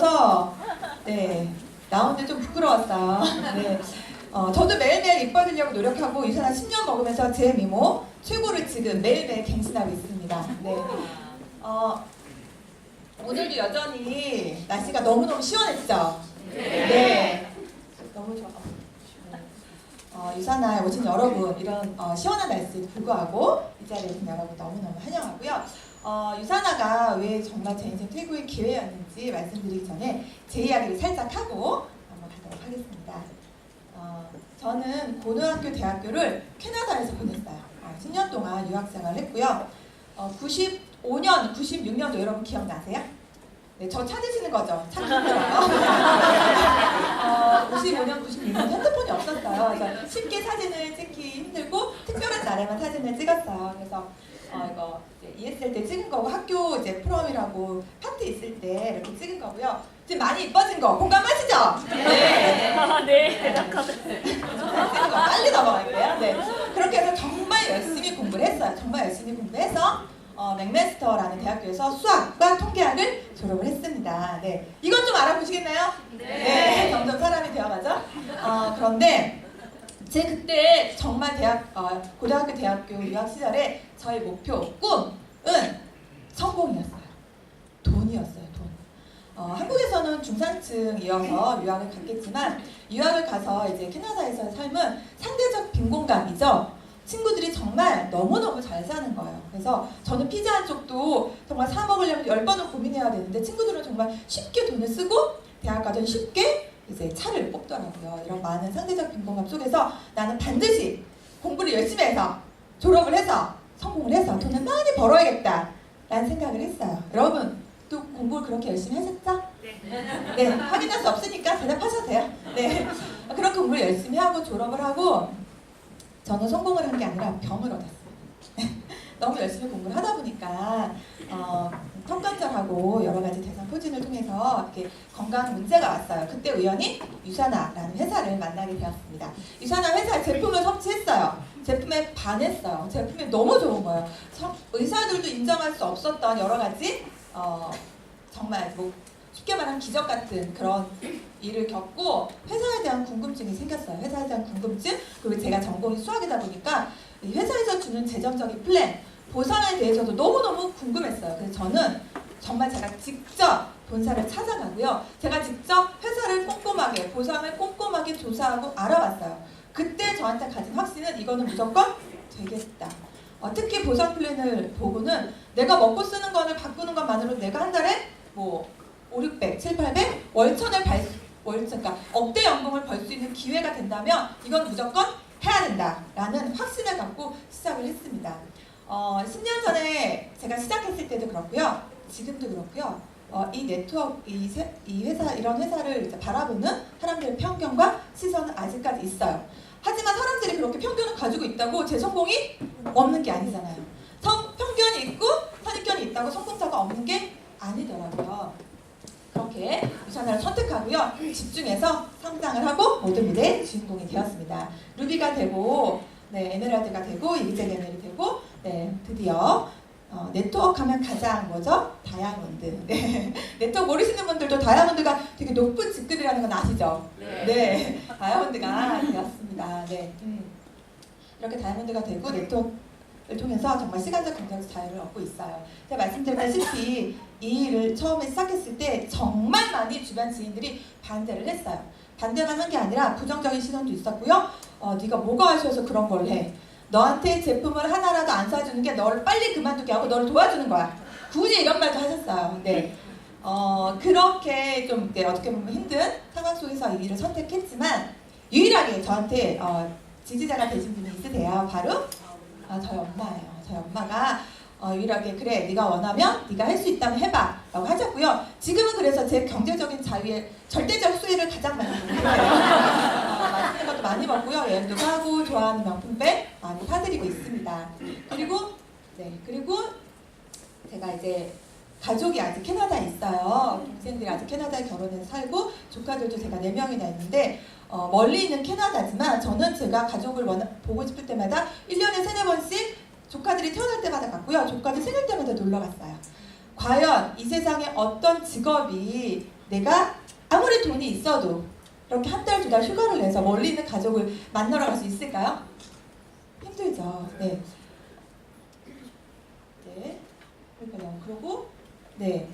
예뻐서 네 나오는데 좀 부끄러웠어요. 네. 저도 매일매일 이뻐지려고 노력하고 유산한 10년 먹으면서 제 미모 최고를 지금 매일매일 갱신하고 있습니다. 네. 오늘도 여전히 날씨가 너무너무 시원했죠? 네. 너무 좋아. 유산화에 오신 여러분, 이런 시원한 날씨에도 불구하고 이 자리에 오신 여러분 너무너무 환영하고요. 유산화가 왜 정말 제 인생 최고의 기회였는지 말씀드리기 전에 제 이야기를 살짝 하고 한번 가도록 하겠습니다. 저는 고등학교, 대학교를 캐나다에서 보냈어요. 10년 동안 유학생활을 했고요. 95년, 96년도 여러분 기억나세요? 네, 저 찾으시는 거죠? 찾으시더라고요. 55년, 96년 핸드폰이 없었어요. 그래서 쉽게 사진을 찍기 힘들고 특별한 날에만 사진을 찍었어요. 그래서 이거 ESL 때 찍은 거고 학교 이제 프롬이라고 파티 있을 때 이렇게 찍은 거고요. 지금 많이 이뻐진 거 공감하시죠? 네. 네. 빨리 넘어갈게요. 네. 그렇게 해서 정말 열심히 공부를 했어요. 정말 열심히 공부해서 맥메스터라는 대학교에서 수학과 통계학을 졸업을 했습니다. 네. 이건 좀 알아보시겠나요? 네. 점점 사람이 되어가죠. 그런데 제 그때 정말 고등학교, 대학교 유학 시절에 저의 목표, 꿈은 성공이었어요. 돈이었어요. 돈. 한국에서는 중산층이어서 유학을 갔겠지만 유학을 가서 이제 캐나다에서의 삶은 상대적 빈곤감이죠. 친구들이 정말 너무너무 잘 사는 거예요. 그래서 저는 피자 한 쪽도 정말 사 먹으려면 10번은 고민해야 되는데 친구들은 정말 쉽게 돈을 쓰고 대학 가던 쉽게 이제 차를 뽑더라고요. 이런 많은 상대적 빈곤감 속에서 나는 반드시 공부를 열심히 해서 졸업을 해서 성공을 해서 돈을 많이 벌어야겠다 라는 생각을 했어요. 여러분 또 공부를 그렇게 열심히 하셨죠? 네, 확인할 수 없으니까 대답하셔도 돼요. 네, 그런 공부를 열심히 하고 졸업을 하고 저는 성공을 한 게 아니라 병을 얻었어요. 너무 열심히 공부를 하다 보니까 턱관절하고 여러 가지 대상 포진을 통해서 이렇게 건강 문제가 왔어요. 그때 우연히 유산화라는 회사를 만나게 되었습니다. 유산화 회사의 제품을 섭취했어요. 제품에 반했어요. 제품이 너무 좋은 거예요. 의사들도 인정할 수 없었던 여러 가지 정말 뭐 쉽게 말하면 기적 같은 그런 일을 겪고 회사에 대한 궁금증이 생겼어요. 회사에 대한 궁금증, 그리고 제가 전공이 수학이다 보니까 회사에서 주는 재정적인 플랜, 보상에 대해서도 너무너무 궁금했어요. 그래서 저는 정말 제가 직접 본사를 찾아가고요. 제가 직접 회사를 꼼꼼하게, 보상을 꼼꼼하게 조사하고 알아봤어요. 그때 저한테 가진 확신은 이거는 무조건 되겠다. 특히 보상 플랜을 보고는 내가 먹고 쓰는 거를 바꾸는 것만으로 내가 한 달에 뭐 5, 600, 7, 800 월천을 그러니까 억대 연봉을 벌 수 있는 기회가 된다면 이건 무조건 해야 된다라는 확신을 갖고 시작을 했습니다. 10년 전에 제가 시작했을 때도 그렇고요. 지금도 그렇고요. 이 네트워크, 이 회사, 이런 회사를 이제 바라보는 사람들의 편견과 시선은 아직까지 있어요. 하지만 사람들이 그렇게 편견을 가지고 있다고 제 성공이 없는 게 아니잖아요. 편견이 있고 선입견이 있다고 성공자가 없는 게 아니더라고요. 그렇게 유산화를 선택하고요. 집중해서 성장을 하고 모든 무대의 주인공이 되었습니다. 루비가 되고, 네, 에메랄드가 되고, 이그제네멜이 되고, 네, 드디어 네트워크 하면 가장 뭐죠? 다이아몬드. 네. 네트워크 모르시는 분들도 다이아몬드가 되게 높은 직급이라는 건 아시죠? 네. 다이아몬드가 되었습니다. 네. 이렇게 다이아몬드가 되고 네트워크를 통해서 정말 시간적 경제적 자유를 얻고 있어요. 제가 말씀드렸다시피 이 일을 처음에 시작했을 때 정말 많이 주변 지인들이 반대를 했어요. 반대만 한 게 아니라 부정적인 시선도 있었고요. 네가 뭐가 아쉬워서 그런 걸 해. 너한테 제품을 하나라도 안 사주는 게 너를 빨리 그만두게 하고 너를 도와주는 거야. 굳이 이런 말도 하셨어요. 네. 그렇게 좀 어떻게 보면 힘든 상황 속에서 이 일을 선택했지만 유일하게 저한테 지지자가 되신 분이 있으세요. 바로 저희 엄마예요. 저희 엄마가 유일하게 그래 네가 원하면 네가 할 수 있다면 해봐 라고 하셨고요. 지금은 그래서 제 경제적인 자유의 절대적 수혜를 가장 많이 보고 있어요. 맛있는 것도 많이 먹고요. 여행도 가고 좋아하는 명품백 많이 사드리고 있습니다. 그리고 제가 이제 가족이 아직 캐나다에 있어요. 동생들이 아직 캐나다에 결혼해서 살고 조카들도 제가 4명이나 있는데 멀리 있는 캐나다지만 저는 제가 가족을 보고 싶을 때마다 1년에 3, 4번씩 조카들이 태어날 때마다 갔고요. 조카들 생일 때마다 놀러 갔어요. 과연 이 세상에 어떤 직업이 내가 아무리 돈이 있어도 이렇게 한 달, 두 달 휴가를 내서 멀리 있는 가족을 만나러 갈 수 있을까요? 힘들죠. 네. 네. 그러니까요. 그리고 네.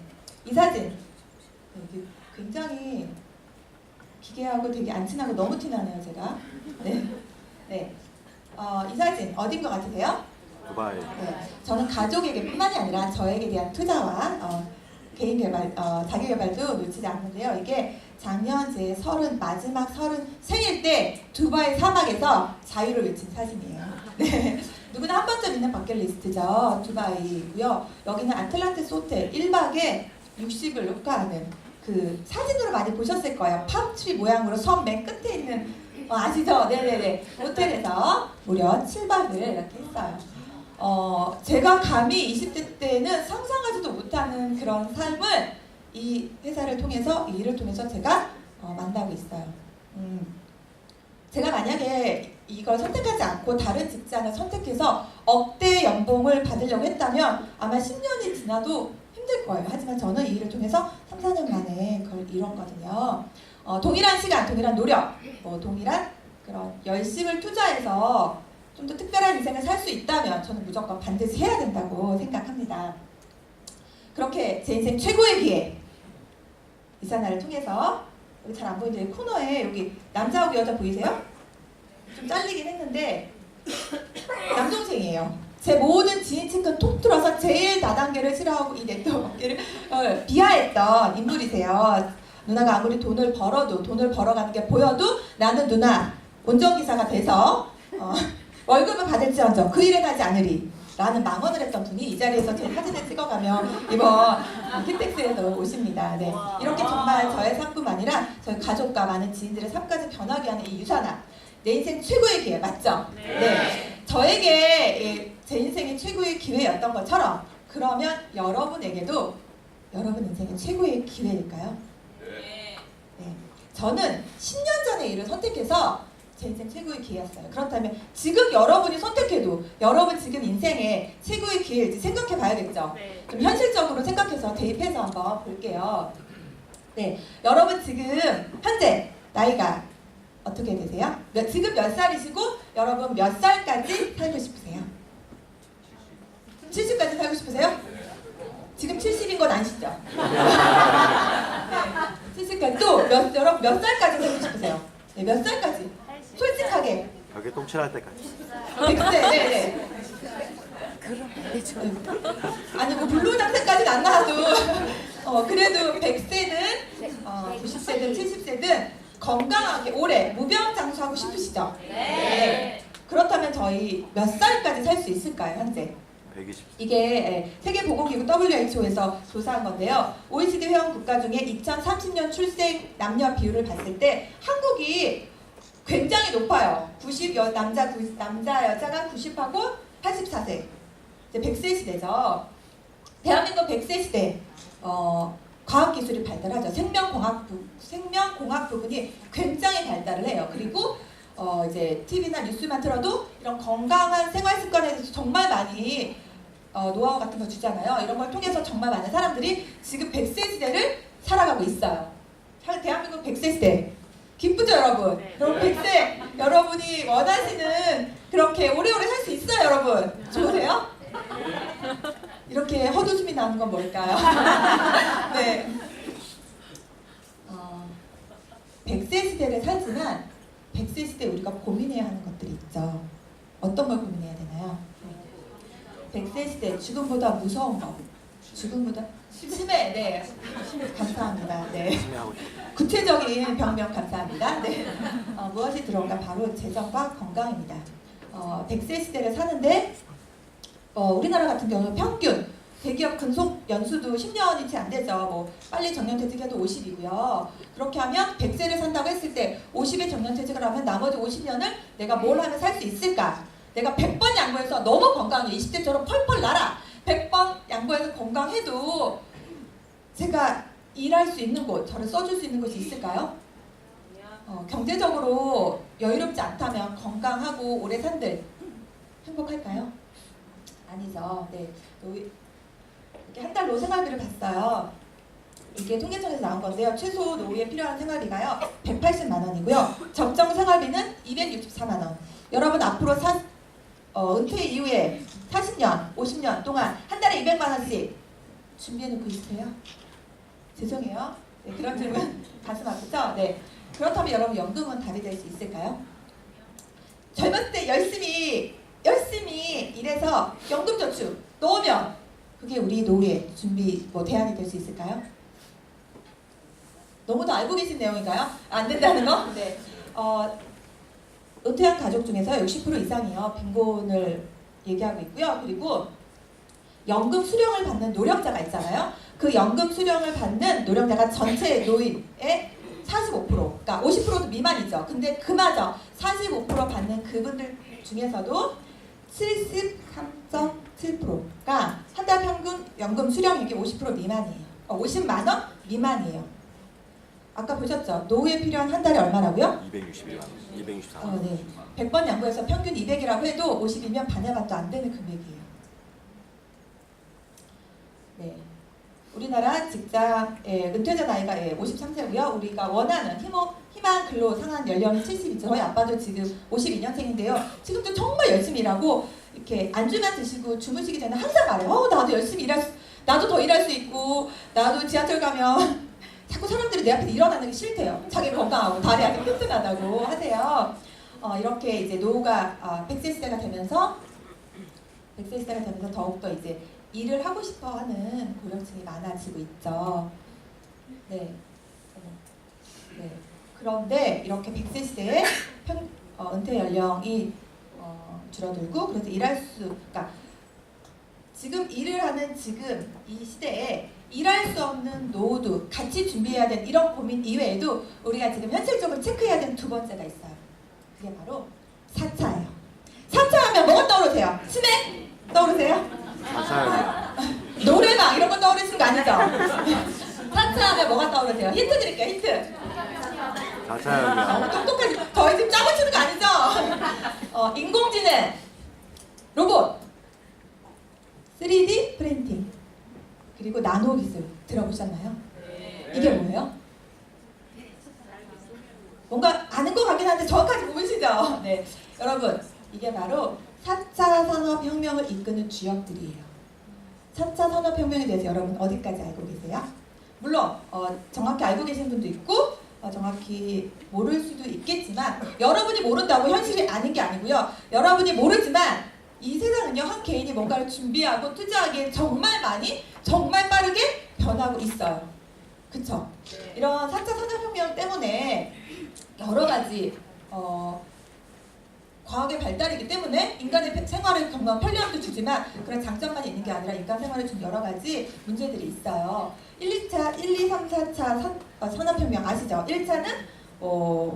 이 사진. 네, 이게 굉장히 기괴하고 되게 안 친하고 너무 티나네요, 제가. 네. 네. 이 사진 어딘 것 같으세요? 두바이. 네. 저는 가족에게뿐만이 아니라 저에게 대한 투자와 개인 개발, 자기 개발도 놓치지 않는데요. 이게 작년 제 마지막 30 생일 때 두바이 사막에서 자유를 외친 사진이에요. 네. 누구나 한 번쯤 있는 버킷리스트죠. 두바이고요. 여기는 아틀란티스 호텔 1박에 60을 효과하는 그 사진으로 많이 보셨을 거예요. 팜트리 모양으로 섬 맨 끝에 있는 아시죠? 네네네. 호텔에서 무려 7박을 이렇게 했어요. 제가 감히 20대 때는 상상하지도 못하는 그런 삶을 이 회사를 통해서, 이 일을 통해서 제가 만나고 있어요. 제가 만약에 이걸 선택하지 않고 다른 직장을 선택해서 억대 연봉을 받으려고 했다면 아마 10년이 지나도 힘들 거예요. 하지만 저는 이 일을 통해서 3, 4년 만에 그걸 이뤘거든요. 동일한 시간, 동일한 노력, 동일한 그런 열심을 투자해서 좀 더 특별한 인생을 살 수 있다면 저는 무조건 반드시 해야 된다고 생각합니다. 그렇게 제 인생 최고의 기회, 이사나를 통해서 여기 잘 안 보이는데 코너에 여기 남자하고 여자 보이세요? 좀 잘리긴 했는데 남동생이에요. 제 모든 지인 친구 톡 틀어서 제일 다단계를 싫어하고 이 네트워크를 비하했던 인물이세요. 누나가 아무리 돈을 벌어가는 게 보여도 나는 누나 운전기사가 돼서 월급을 받을지언정 그 일에 가지 않으리 라는 망언을 했던 분이 이 자리에서 제 사진을 찍어가며 이번 킨텍스에서 오십니다. 네. 이렇게 정말 저의 삶뿐만 아니라 저희 가족과 많은 지인들의 삶까지 변하게 하는 이 유산아, 내 인생 최고의 기회 맞죠? 네. 저에게 제 인생의 최고의 기회였던 것처럼 그러면 여러분에게도 여러분 인생의 최고의 기회일까요? 네. 저는 10년 전의 일을 선택해서 제 인생 최고의 기회였어요. 그렇다면 지금 여러분이 선택해도 여러분 지금 인생의 최고의 기회일지 생각해 봐야겠죠. 네. 좀 현실적으로 생각해서 대입해서 한번 볼게요. 네, 여러분 지금 현재 나이가 어떻게 되세요? 지금 몇 살이시고 여러분 몇 살까지 살고 싶으세요? 70까지 살고 싶으세요? 지금 70인 건 아시죠? 네, 70까지 또 여러분 몇 살까지 살고 싶으세요? 네, 몇 살까지? 솔직하게. 벽에 똥칠할 때까지. 100세, 네네. 아니 뭐 불로장생까지는 안 나와도 그래도 100세든 90세든 70세든 건강하게 오래 무병장수하고 싶으시죠? 네. 그렇다면 저희 몇 살까지 살 수 있을까요, 현재? 120. 이게 세계보건기구 WHO에서 조사한 건데요. OECD 회원 국가 중에 2030년 출생 남녀 비율을 봤을 때 한국이 굉장히 높아요. 남자 여자가 90하고 84세. 이제 100세 시대죠. 대한민국 100세 시대. 과학기술이 발달하죠. 생명공학 부분이 굉장히 발달을 해요. 그리고 이제 TV나 뉴스만 틀어도 이런 건강한 생활 습관에 대해서 정말 많이 노하우 같은 거 주잖아요. 이런 걸 통해서 정말 많은 사람들이 지금 100세 시대를 살아가고 있어요. 대한민국 100세 시대. 기쁘죠, 여러분? 네. 여러분 100세 여러분이 원하시는 그렇게 오래오래 살 수 있어요, 여러분? 좋으세요? 이렇게 헛웃음이 나는 건 뭘까요? 네. 100세 시대를 살지만 100세 시대 우리가 고민해야 하는 것들이 있죠. 어떤 걸 고민해야 되나요? 100세 시대 죽음보다 무서운 것. 죽음보다 치매. 네. 감사합니다. 네. 심해하고 싶어. 구체적인 병명 감사합니다. 네. 무엇이 들어온가? 바로 재정과 건강입니다. 100세 시대를 사는데 우리나라 같은 경우는 평균 대기업 근속 연수도 10년이 채 안 되죠. 뭐 빨리 정년퇴직해도 50이고요. 그렇게 하면 100세를 산다고 했을 때 50에 정년퇴직을 하면 나머지 50년을 내가 뭘 하면 살 수 있을까? 내가 100번 양보해서 너무 건강해. 20대처럼 펄펄 날아. 100번 양보해서 건강해도 제가 일할 수 있는 곳, 저를 써줄 수 있는 곳이 있을까요? 경제적으로 여유롭지 않다면 건강하고 오래 산들 행복할까요? 아니죠. 네. 이렇게 한 달 노생활비를 봤어요. 이게 통계청에서 나온 건데요. 최소 노후에 필요한 생활비가요 180만 원이고요. 적정 생활비는 264만 원. 여러분 앞으로 은퇴 이후에 40년, 50년 동안 한 달에 200만 원씩 준비해놓고 있으세요? 죄송해요. 네, 그런 질문 가슴 아프죠? 네. 그렇다면 여러분 연금은 답이 될 수 있을까요? 젊었을 때 열심히 일해서 연금저축 넣으면 그게 우리 노후에 준비 대안이 될 수 있을까요? 너무도 알고 계신 내용인가요? 안 된다는 거? 네. 은퇴한 가족 중에서 60% 이상이요 빈곤을 얘기하고 있고요. 그리고 연금 수령을 받는 노령자가 있잖아요. 그 연금 수령을 받는 노령자가 전체 노인의 45%, 그러니까 50%도 미만이죠. 근데 그마저 45% 받는 그분들 중에서도 73.7%가 한 달 평균 연금 수령액이 50% 미만이에요. 50만 원 미만이에요. 아까 보셨죠? 노후에 필요한 한 달에 얼마라고요? 261만 원, 264만 원. 네. 100번 양보해서 평균 200이라고 해도 50이면 반의 반도 안 되는 금액이에요. 네. 우리나라 직장의 은퇴자 나이가 53세고요. 우리가 원하는 희망 근로 상한 연령이 70이죠. 저희 아빠도 지금 52년생인데요. 지금도 정말 열심히 일하고 이렇게 안주만 드시고 주무시기 전에 항상 말해요. 나도 열심히 나도 더 일할 수 있고 나도 지하철 가면 자꾸 사람들이 내 앞에서 일어나는 게 싫대요. 자기 건강하고 다리 아주 튼튼하다고 하세요. 이렇게 이제 노후가 100세 시대가 되면서 더욱더 이제 일을 하고 싶어하는 고령층이 많아지고 있죠. 네. 네. 그런데 이렇게 100세 시대에 은퇴 연령이 줄어들고 그래서 그러니까 지금 일을 하는 지금 이 시대에 일할 수 없는 노후도 같이 준비해야 되는 이런 고민 이외에도 우리가 지금 현실적으로 체크해야 되는 두 번째가 있어요. 그게 바로 4차예요. 4차 하면 뭐가 떠오르세요? 치맥 떠오르세요? 사차요. 노래방 이런 거 떠오르시는 거 아니죠? 4차 하면 뭐가 떠오르세요? 힌트 드릴게요. 힌트. 사차요. 똑똑하지. 저희 지금 짜고 치는 거 아니죠? 인공지능, 로봇, 3D 프린팅, 그리고 나노 기술 들어보셨나요? 이게 뭐예요? 뭔가 아는 것 같긴 한데 정확하게 모르시죠? 네, 여러분 이게 바로 4차 산업혁명을 이끄는 주역들이에요. 4차 산업혁명에 대해서 여러분 어디까지 알고 계세요? 물론 정확히 알고 계신 분도 있고 정확히 모를 수도 있겠지만 여러분이 모른다고 현실이 아닌 게 아니고요. 여러분이 모르지만 이 세상은요 한 개인이 뭔가를 준비하고 투자하기에 정말 많이 정말 빠르게 변하고 있어요. 그쵸? 이런 4차 산업혁명 때문에 여러 가지 과학의 발달이기 때문에 인간의 생활에 정말 편리함도 주지만 그런 장점만 있는 게 아니라 인간 생활에 준 여러 가지 문제들이 있어요. 1, 2, 3, 4차 산업혁명 아시죠? 1차는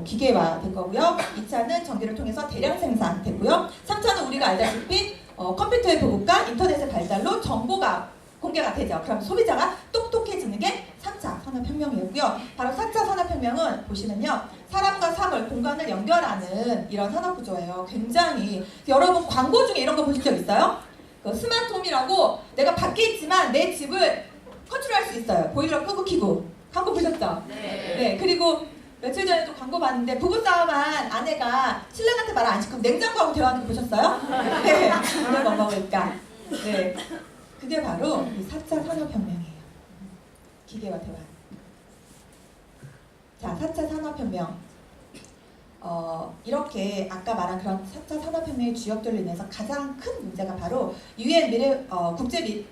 기계화 될 거고요. 2차는 전기를 통해서 대량 생산 됐고요. 3차는 우리가 알다시피 컴퓨터의 보급과 인터넷의 발달로 정보가 공개가 되죠. 그럼 소비자가 똑똑해지는 게 3차 산업혁명이었고요. 바로 4차 산업혁명은 보시면요. 사람과 사물, 공간을 연결하는 이런 산업구조예요. 굉장히 여러분 광고 중에 이런 거 보신 적 있어요? 그 스마트홈이라고 내가 밖에 있지만 내 집을 컨트롤할 수 있어요. 보일러 끄고 켜고. 광고 보셨죠? 네. 그리고 며칠 전에 또 광고 봤는데 부부싸움한 아내가 신랑한테 말 안 시키고 냉장고하고 대화하는 거 보셨어요? 네. 오늘 뭐 먹을까? 네. 그게 바로 이 4차 산업혁명이에요. 기계와 대화. 자, 4차 산업혁명. 이렇게 아까 말한 그런 4차 산업혁명의 주역들로 인해서 가장 큰 문제가 바로 UN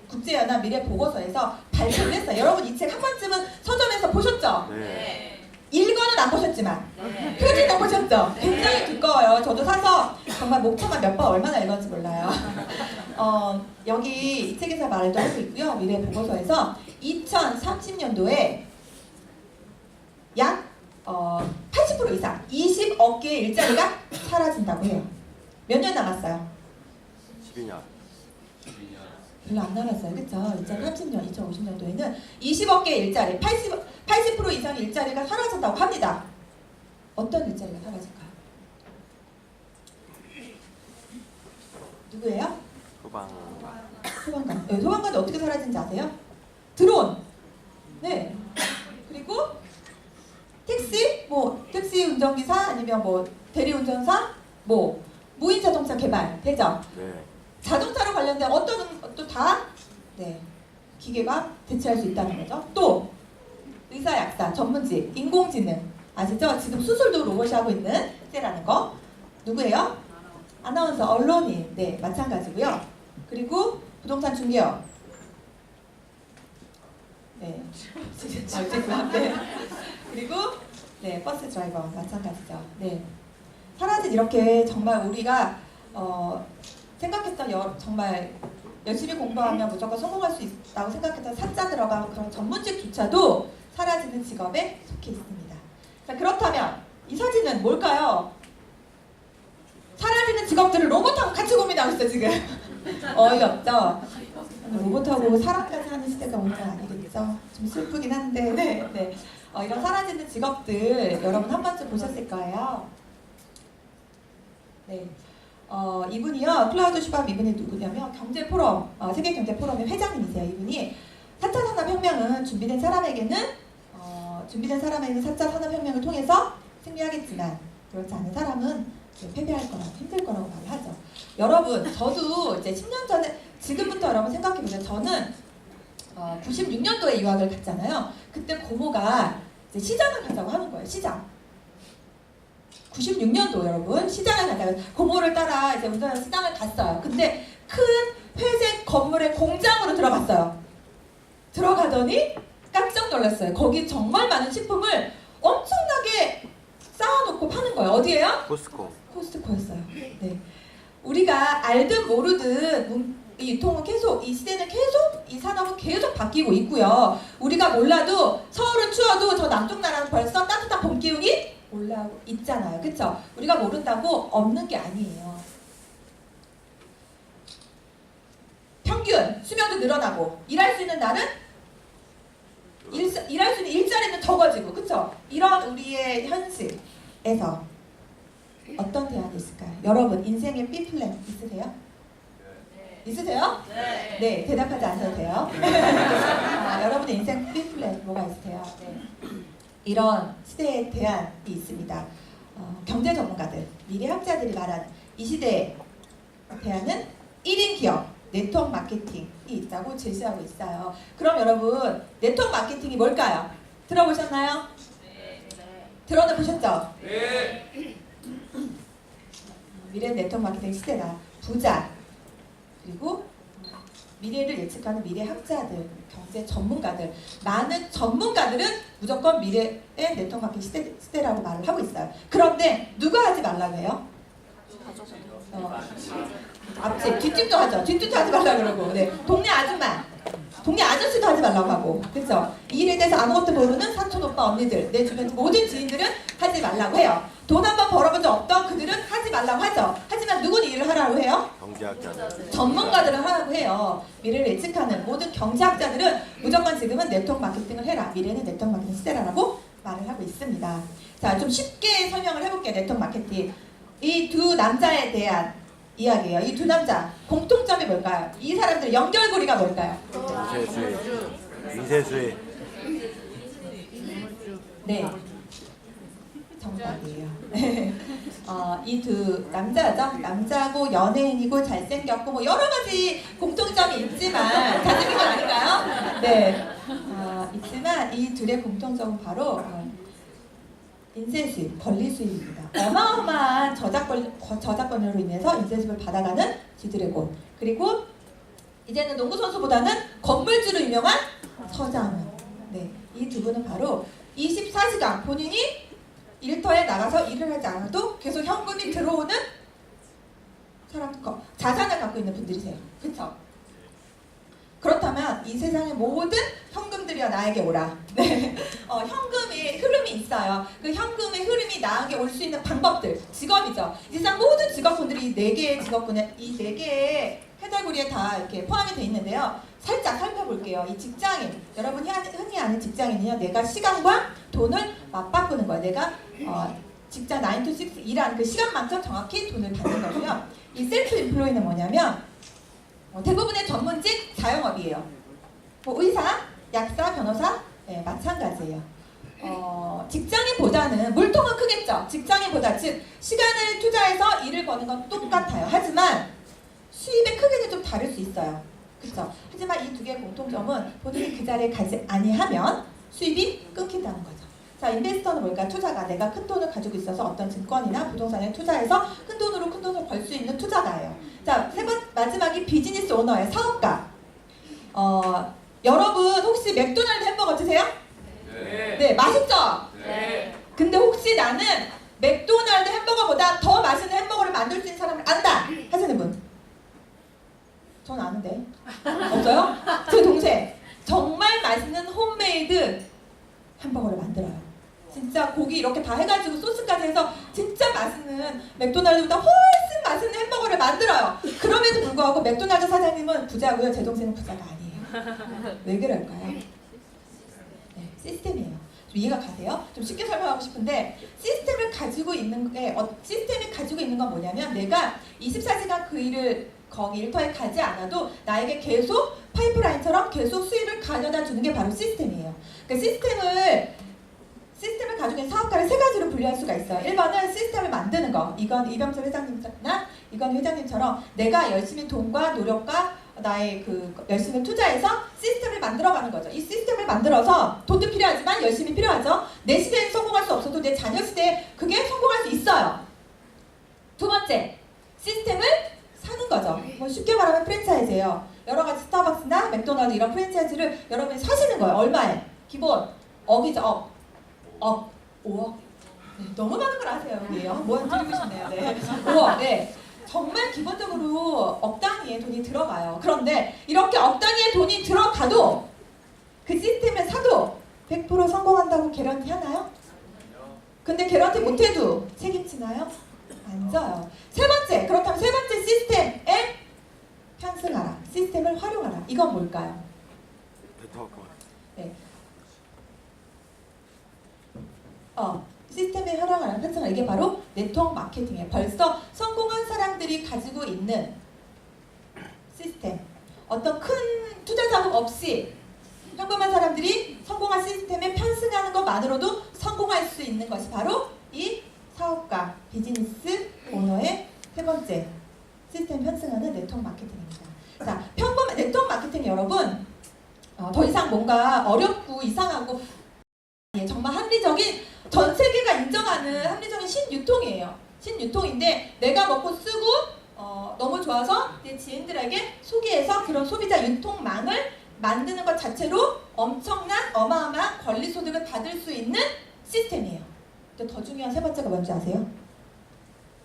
국제연합 미래 보고서에서 발표를 했어요. 여러분 이 책 한 번쯤은 서점에서 보셨죠? 네. 읽어는 안 보셨지만 표지도 보셨죠? 굉장히 두꺼워요. 저도 사서 정말 목차만 몇 번 얼마나 읽었는지 몰라요. 여기 이 책에서 말도 하고 있고요. 미래 보고서에서 2030년도에 약 80% 이상 20억 개의 일자리가 사라진다고 해요. 몇 년 남았어요? 12년. 별로 안 남았어요. 그쵸? 2030년, 2050년도에는 20억 개의 일자리, 80% 이상의 일자리가 사라진다고 합니다. 어떤 일자리가 사라질까요? 누구예요? 소방관. 소방관. 네, 소방관이 어떻게 사라진지 아세요? 드론. 네. 그리고 택시, 뭐 택시 운전기사 아니면 뭐 대리운전사, 뭐 무인 자동차 개발 되죠. 네. 자동차로 관련된 어떤 것도 다 네, 기계가 대체할 수 있다는 거죠. 또 의사, 약사, 전문직, 인공지능 아시죠? 지금 수술도 로봇이 하고 있는 시대라는 거. 누구예요? 아나운서, 언론인. 네, 마찬가지고요. 그리고 부동산 중개업. 네, 어쨌든 네. 그리고 네, 버스 드라이버 마찬가지죠. 네, 사라진 이렇게 정말 우리가 생각했던 정말 열심히 공부하면 무조건 성공할 수 있다고 생각했던 사자 들어간 그런 전문직조차도 사라지는 직업에 속해 있습니다. 자, 그렇다면 이 사진은 뭘까요? 사라지는 직업들을 로봇하고 같이 고민하고 있어요 지금. 어이없죠? 로봇하고 사람까지 하는 시대가 오는 건 아니겠죠? 좀 슬프긴 한데 네. 이런 사라지는 직업들 여러분 한 번쯤 보셨을 거예요. 네. 이분이요, 클라우드 슈밥 이분이 누구냐면 경제포럼, 세계경제포럼의 회장님이세요. 이분이 4차 산업혁명은 준비된 사람에게는 4차 산업혁명을 통해서 승리하겠지만 그렇지 않은 사람은 패배할 거라고 힘들 거라고 말을 하죠. 여러분, 저도 이제 10년 전에 지금부터 여러분 생각해 보세요. 저는 96년도에 유학을 갔잖아요. 그때 고모가 이제 시장을 가자고 하는 거예요. 시장. 96년도 여러분 시장을 가다가 고모를 따라 이제 운전해서 시장을 갔어요. 근데 큰 회색 건물의 공장으로 들어갔어요. 들어가더니 깜짝 놀랐어요. 거기 정말 많은 식품을 엄청나게 쌓아놓고 파는 거예요. 어디예요? 코스트코였어요. 네. 우리가 알든 모르든 이 유통은 계속, 이 시대는 계속, 이 산업은 계속 바뀌고 있고요. 우리가 몰라도 서울은 추워도 저 남쪽 나라는 벌써 따뜻한 봄 기운이 올라오고 있잖아요. 그쵸? 우리가 모른다고 없는 게 아니에요. 평균 수명도 늘어나고 일할 수 있는 날은 일할 수 있는 일자리는 적어지고 그쵸? 이런 우리의 현실에서 어떤 대안이 있을까요? 여러분 인생의 B플랜 있으세요? 있으세요? 네. 네, 대답하지 않아도 돼요. 여러분의 인생 B플랜 뭐가 있으세요? 네. 이런 시대에 대안이 있습니다. 경제 전문가들, 미래 학자들이 말하는 이 시대의 대안은 1인 기업, 네트워크 마케팅이 있다고 제시하고 있어요. 그럼 여러분, 네트워크 마케팅이 뭘까요? 들어보셨나요? 네. 들어는 보셨죠? 네. 미래 네트워크 마케팅 시대다. 부자, 그리고 미래를 예측하는 미래 학자들, 경제 전문가들, 많은 전문가들은 무조건 미래의 네트워크 마케팅 시대라고 말을 하고 있어요. 그런데 누가 하지 말라고 해요? 앞집, 뒷집도 하죠. 뒷집도 하지 말라고 그러고, 네. 동네 아줌마, 동네 아저씨도 하지 말라고 하고, 그렇죠? 이 일에 대해서 아무것도 모르는 사촌 오빠 언니들, 내 주변 모든 지인들은 하지 말라고 해요. 돈 한 번 벌어본 적 없던 그들은 하지 말라고 하죠. 하지만 누구는 일을 하라고 해요? 경제학자들. 전문가들은 하라고 해요. 미래를 예측하는 모든 경제학자들은 무조건 지금은 네트워크 마케팅을 해라. 미래는 네트워크 마케팅 시대라고 말을 하고 있습니다. 자, 좀 쉽게 설명을 해볼게요. 네트워크 마케팅. 이 두 남자에 대한 이야기예요. 이 두 남자 공통점이 뭘까요? 이 사람들의 연결고리가 뭘까요? 인쇄수의 네, 정답이에요. 이 두 남자죠. 남자고 연예인이고 잘생겼고 뭐 여러 가지 공통점이 있지만 잘생긴 건 아닌가요? 네, 있지만 이 둘의 공통점은 바로 인쇄 수입, 권리 수입입니다. 어마어마한 저작권료로 인해서 인쇄 수입을 받아가는 지드래곤. 그리고 이제는 농구 선수보다는 건물주로 유명한 서장훈. 네, 이 두 분은 바로 24시간 본인이 일터에 나가서 일을 하지 않아도 계속 현금이 들어오는 자산을 갖고 있는 분들이세요. 그렇죠? 그렇다면 이 세상의 모든 현금들이여 나에게 오라. 네. 현금의 흐름이 있어요. 그 현금의 흐름이 나에게 올 수 있는 방법들, 직업이죠. 이 세상 모든 직업군들이 이 4개의 직업군에, 이 4개의 페달고리에 다 이렇게 포함이 되어 있는데요. 살짝 살펴볼게요. 이 직장인, 여러분이 흔히 아는 직장인이요. 내가 시간과 돈을 맞바꾸는 거예요. 내가 직장 9 to 6 일하는 그 시간만큼 정확히 돈을 받는 거고요. 이 셀프 인플로이는 뭐냐면 대부분의 전문직 자영업이에요. 뭐 의사, 약사, 변호사, 네, 마찬가지예요. 직장인보다는 물통은 크겠죠. 직장인보다 즉 시간을 투자해서 일을 버는 건 똑같아요. 하지만 수입의 크기는 좀 다를 수 있어요. 그렇죠. 하지만 이 두 개의 공통점은 본인이 그 자리에 가지 아니하면 수입이 끊긴다는 거죠. 자, 인베스터는 뭘까? 투자가 내가 큰 돈을 가지고 있어서 어떤 증권이나 부동산에 투자해서 큰 돈을 벌 수 있는 투자가예요. 자, 마지막이 비즈니스 오너예요. 사업가. 여러분 혹시 맥도날드 햄버거 드세요? 네, 맛있죠? 네. 근데 혹시 나는 맥도날드 햄버거보다 더 맛있는 햄버거를 만들 수 있는 사람을 안다 하시는 분? 전 아는데. 없어요? 제 동생 정말 맛있는 홈메이드 햄버거를 만들어요. 진짜 고기 이렇게 다 해가지고 소스까지 해서 진짜 맛있는 맥도날드보다 훨씬 맛있는 햄버거를 만들어요. 그럼에도 불구하고 맥도날드 사장님은 부자고요. 제 동생은 부자가 아니에요. 왜 그럴까요? 네, 시스템이에요. 좀 이해가 가세요? 좀 쉽게 설명하고 싶은데 시스템이 가지고 있는 건 뭐냐면 내가 24시간 그 일을 거기 일터에 가지 않아도 나에게 계속 파이프라인처럼 계속 수입을 가져다 주는 게 바로 시스템이에요. 그러니까 시스템을 가지고 있는 사업가를 세 가지로 분류할 수가 있어요. 1번은 시스템을 만드는 거. 이건 이병철 회장님이나 이건 회장님처럼 내가 열심히 돈과 노력과 나의 열심히 투자해서 시스템을 만들어가는 거죠. 이 시스템을 만들어서 돈도 필요하지만 열심히 필요하죠. 내 시대에 성공할 수 없어도 내 자녀 시대에 그게 성공할 수 있어요. 두 번째, 시스템을 사는 거죠. 뭐 쉽게 말하면 프랜차이즈예요. 여러 가지 스타벅스나 맥도날드 이런 프랜차이즈를 여러분이 사시는 거예요. 얼마에? 기본 억이죠. 억. 5억. 네, 너무 많은 걸 아세요. 여기요. 뭐 드리고 싶네요. 네. 5억. 네. 정말 기본적으로 억 단위의 돈이 들어가요. 그런데 이렇게 억 단위의 돈이 들어가도 그 시스템을 사도 100% 성공한다고 개런티 하나요? 근데 개런티 못해도 책임지나요? 안 져요. 세 번째, 그렇다면 세 번째 시스템에 편승하라. 시스템을 활용하라. 이건 뭘까요? 네트워크. 네. 시스템에 활용하라. 편승하라. 이게 바로 네트워크 마케팅이에요. 벌써 성공한 사람들이 가지고 있는 시스템. 어떤 큰 투자 자금 없이 평범한 사람들이 성공한 시스템에 편승하는 것만으로도 성공할 수 있는 것이 바로 이 사업가, 비즈니스 오너의 세 번째 시스템 편승하는 네트워크 마케팅입니다. 자, 평범한 네트워크 마케팅 여러분 더 이상 뭔가 어렵고 이상하고 정말 합리적인 전 세계가 인정하는 합리적인 신유통이에요. 신유통인데 내가 먹고 쓰고 너무 좋아서 내 지인들에게 소개해서 그런 소비자 유통망을 만드는 것 자체로 엄청난 어마어마한 권리소득을 받을 수 있는 시스템이에요. 더 중요한 세 번째가 뭔지 아세요?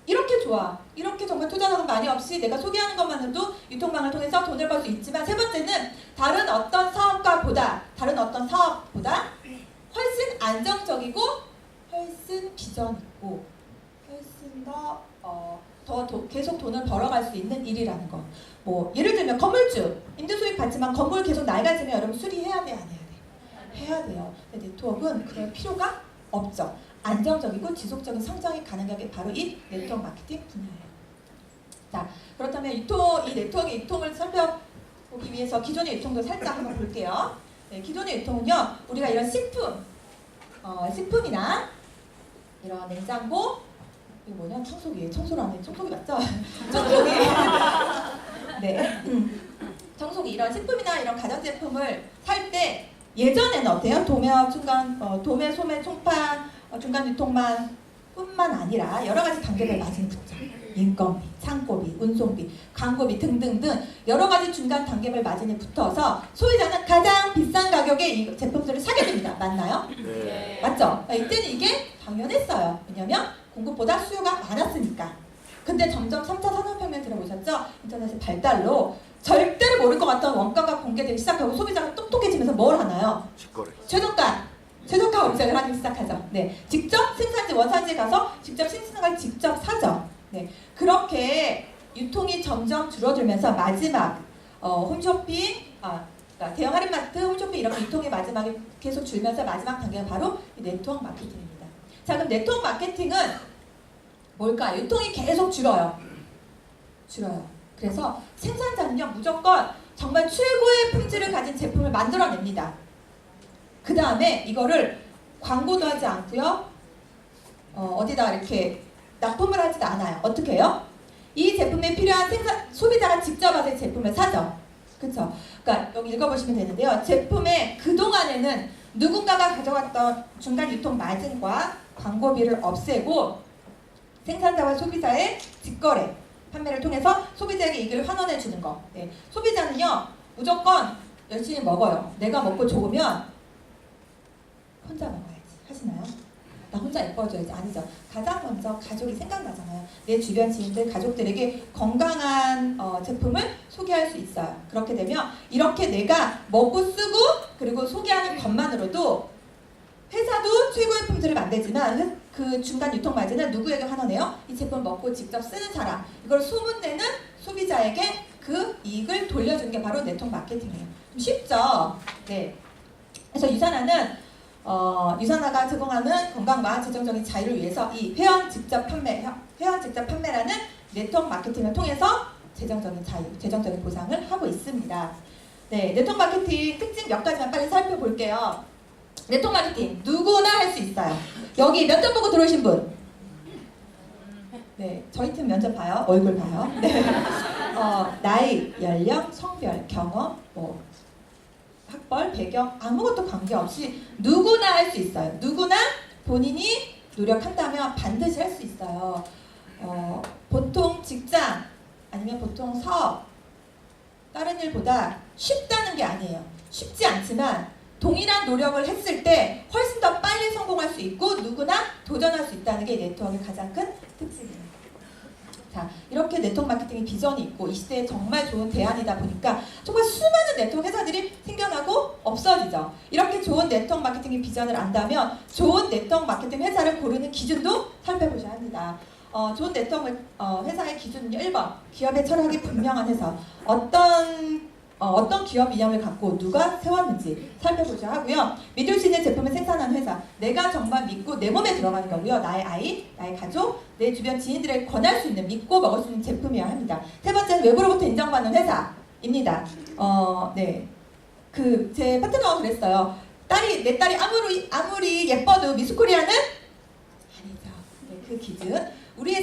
이렇게 좋아. 이렇게 정말 투자자금 많이 없이 내가 소개하는 것만으로도 유통망을 통해서 돈을 벌 수 있지만 세 번째는 다른 어떤 사업보다 훨씬 안정적이고 훨씬 비전 있고 훨씬 계속 돈을 벌어갈 수 있는 일이라는 거. 뭐 예를 들면 건물주 임대 수익 받지만 건물 계속 낡아지면 여러분 수리해야 돼, 안 해야 돼? 해야 돼요. 근데 네트워크는 그럴 필요가 없죠. 안정적이고 지속적인 성장이 가능한 게 바로 이 네트워크 마케팅 분야예요. 자, 그렇다면 이 네트워크의 유통을 살펴보기 위해서 기존의 유통도 살짝 한번 볼게요. 네, 기존의 유통은요, 우리가 이런 식품이나 이런 냉장고, 이거 뭐냐? 청소기. 청소를 안 해. 청소기 맞죠? 청소기. 네. 청소기 이런 식품이나 이런 가전제품을 살 때 예전에는 어때요? 도매, 소매, 총판, 중간 유통만 뿐만 아니라 여러 가지 단계별 마진이 붙죠. 인건비, 창고비, 운송비, 광고비 등등등 여러 가지 중간 단계별 마진이 붙어서 소비자는 가장 비싼 가격에 이 제품들을 사게 됩니다. 맞나요? 네. 맞죠? 이때는 이게 당연했어요. 왜냐면 공급보다 수요가 많았으니까. 근데 점점 3차 산업혁명 들어보셨죠? 인터넷의 발달로 절대로 모를 것 같던 원가가 공개되기 시작하고 소비자가 똑똑해지면서 뭘 하나요? 직거래. 최저가 검색을 하기 시작하죠. 네, 직접 생산지 원산지에 가서 직접 생산한 걸 직접 사죠. 네, 그렇게 유통이 점점 줄어들면서 마지막 홈쇼핑, 그러니까 대형 할인마트, 홈쇼핑 이렇게 유통의 마지막에 계속 줄면서 마지막 단계가 바로 이 네트워크 마케팅입니다. 자, 그럼 네트워크 마케팅은 뭘까? 유통이 계속 줄어요. 그래서 생산자는요 무조건 정말 최고의 품질을 가진 제품을 만들어냅니다. 그 다음에 이거를 광고도 하지 않고요. 어디다 이렇게 납품을 하지도 않아요. 어떻게 해요? 이 제품에 필요한 소비자가 직접 와서 이 제품을 사죠. 그렇죠? 그러니까 여기 읽어보시면 되는데요. 제품의 그동안에는 누군가가 가져갔던 중간 유통 마진과 광고비를 없애고 생산자와 소비자의 직거래, 판매를 통해서 소비자에게 이익을 환원해 주는 거. 네. 소비자는요, 무조건 열심히 먹어요. 내가 먹고 좋으면 혼자 먹어야지. 하시나요? 나 혼자 예뻐져야지. 아니죠. 가장 먼저 가족이 생각나잖아요. 내 주변 지인들, 가족들에게 건강한 제품을 소개할 수 있어요. 그렇게 되면 이렇게 내가 먹고 쓰고 그리고 소개하는 것만으로도 회사도 최고의 품질을 만들지만 그 중간 유통 마진은 누구에게 환원해요? 이 제품 먹고 직접 쓰는 사람, 이걸 소문내는 소비자에게 그 이익을 돌려주는 게 바로 네트워크 마케팅이에요. 좀 쉽죠? 네. 그래서 유산화가 제공하는 건강과 재정적인 자유를 위해서 이 회원 직접 판매라는 네트워크 마케팅을 통해서 재정적인 자유, 재정적인 보상을 하고 있습니다. 네, 네트워크 마케팅 특징 몇 가지만 빨리 살펴볼게요. 네트워크 마케팅 누구나 할 수 있어요. 여기 면접 보고 들어오신 분. 네, 저희 팀 면접 봐요. 얼굴 봐요. 네. 나이, 연령, 성별, 경험, 학벌, 배경 아무것도 관계없이 누구나 할 수 있어요. 누구나 본인이 노력한다면 반드시 할 수 있어요. 보통 직장 아니면 보통 사업 다른 일보다 쉽다는 게 아니에요. 쉽지 않지만 동일한 노력을 했을 때 훨씬 더 빨리 성공할 수 있고 누구나 도전할 수 있다는 게 네트워크의 가장 큰 특징이에요. 자, 이렇게 네트워크 마케팅의 비전이 있고 이 시대에 정말 좋은 대안이다 보니까 정말 수많은 네트워크 회사들이 생겨나고 없어지죠. 이렇게 좋은 네트워크 마케팅의 비전을 안다면 좋은 네트워크 마케팅 회사를 고르는 기준도 살펴보셔야 합니다. 좋은 네트워크 회사의 기준은요. 1번, 기업의 철학이 분명한 회사. 어떤 기업 이념을 갖고 누가 세웠는지 살펴보셔야 하고요. 믿을 수 있는 제품을 생산하는 회사. 내가 정말 믿고 내 몸에 들어가는 거고요. 나의 아이, 나의 가족, 내 주변 지인들에게 권할 수 있는, 믿고 먹을 수 있는 제품이어야 합니다. 세 번째는 외부로부터 인정받는 회사입니다. 네. 제 파트너가 그랬어요. 내 딸이 아무리 예뻐도 미스코리아는 아니죠. 네, 그 기준. 우리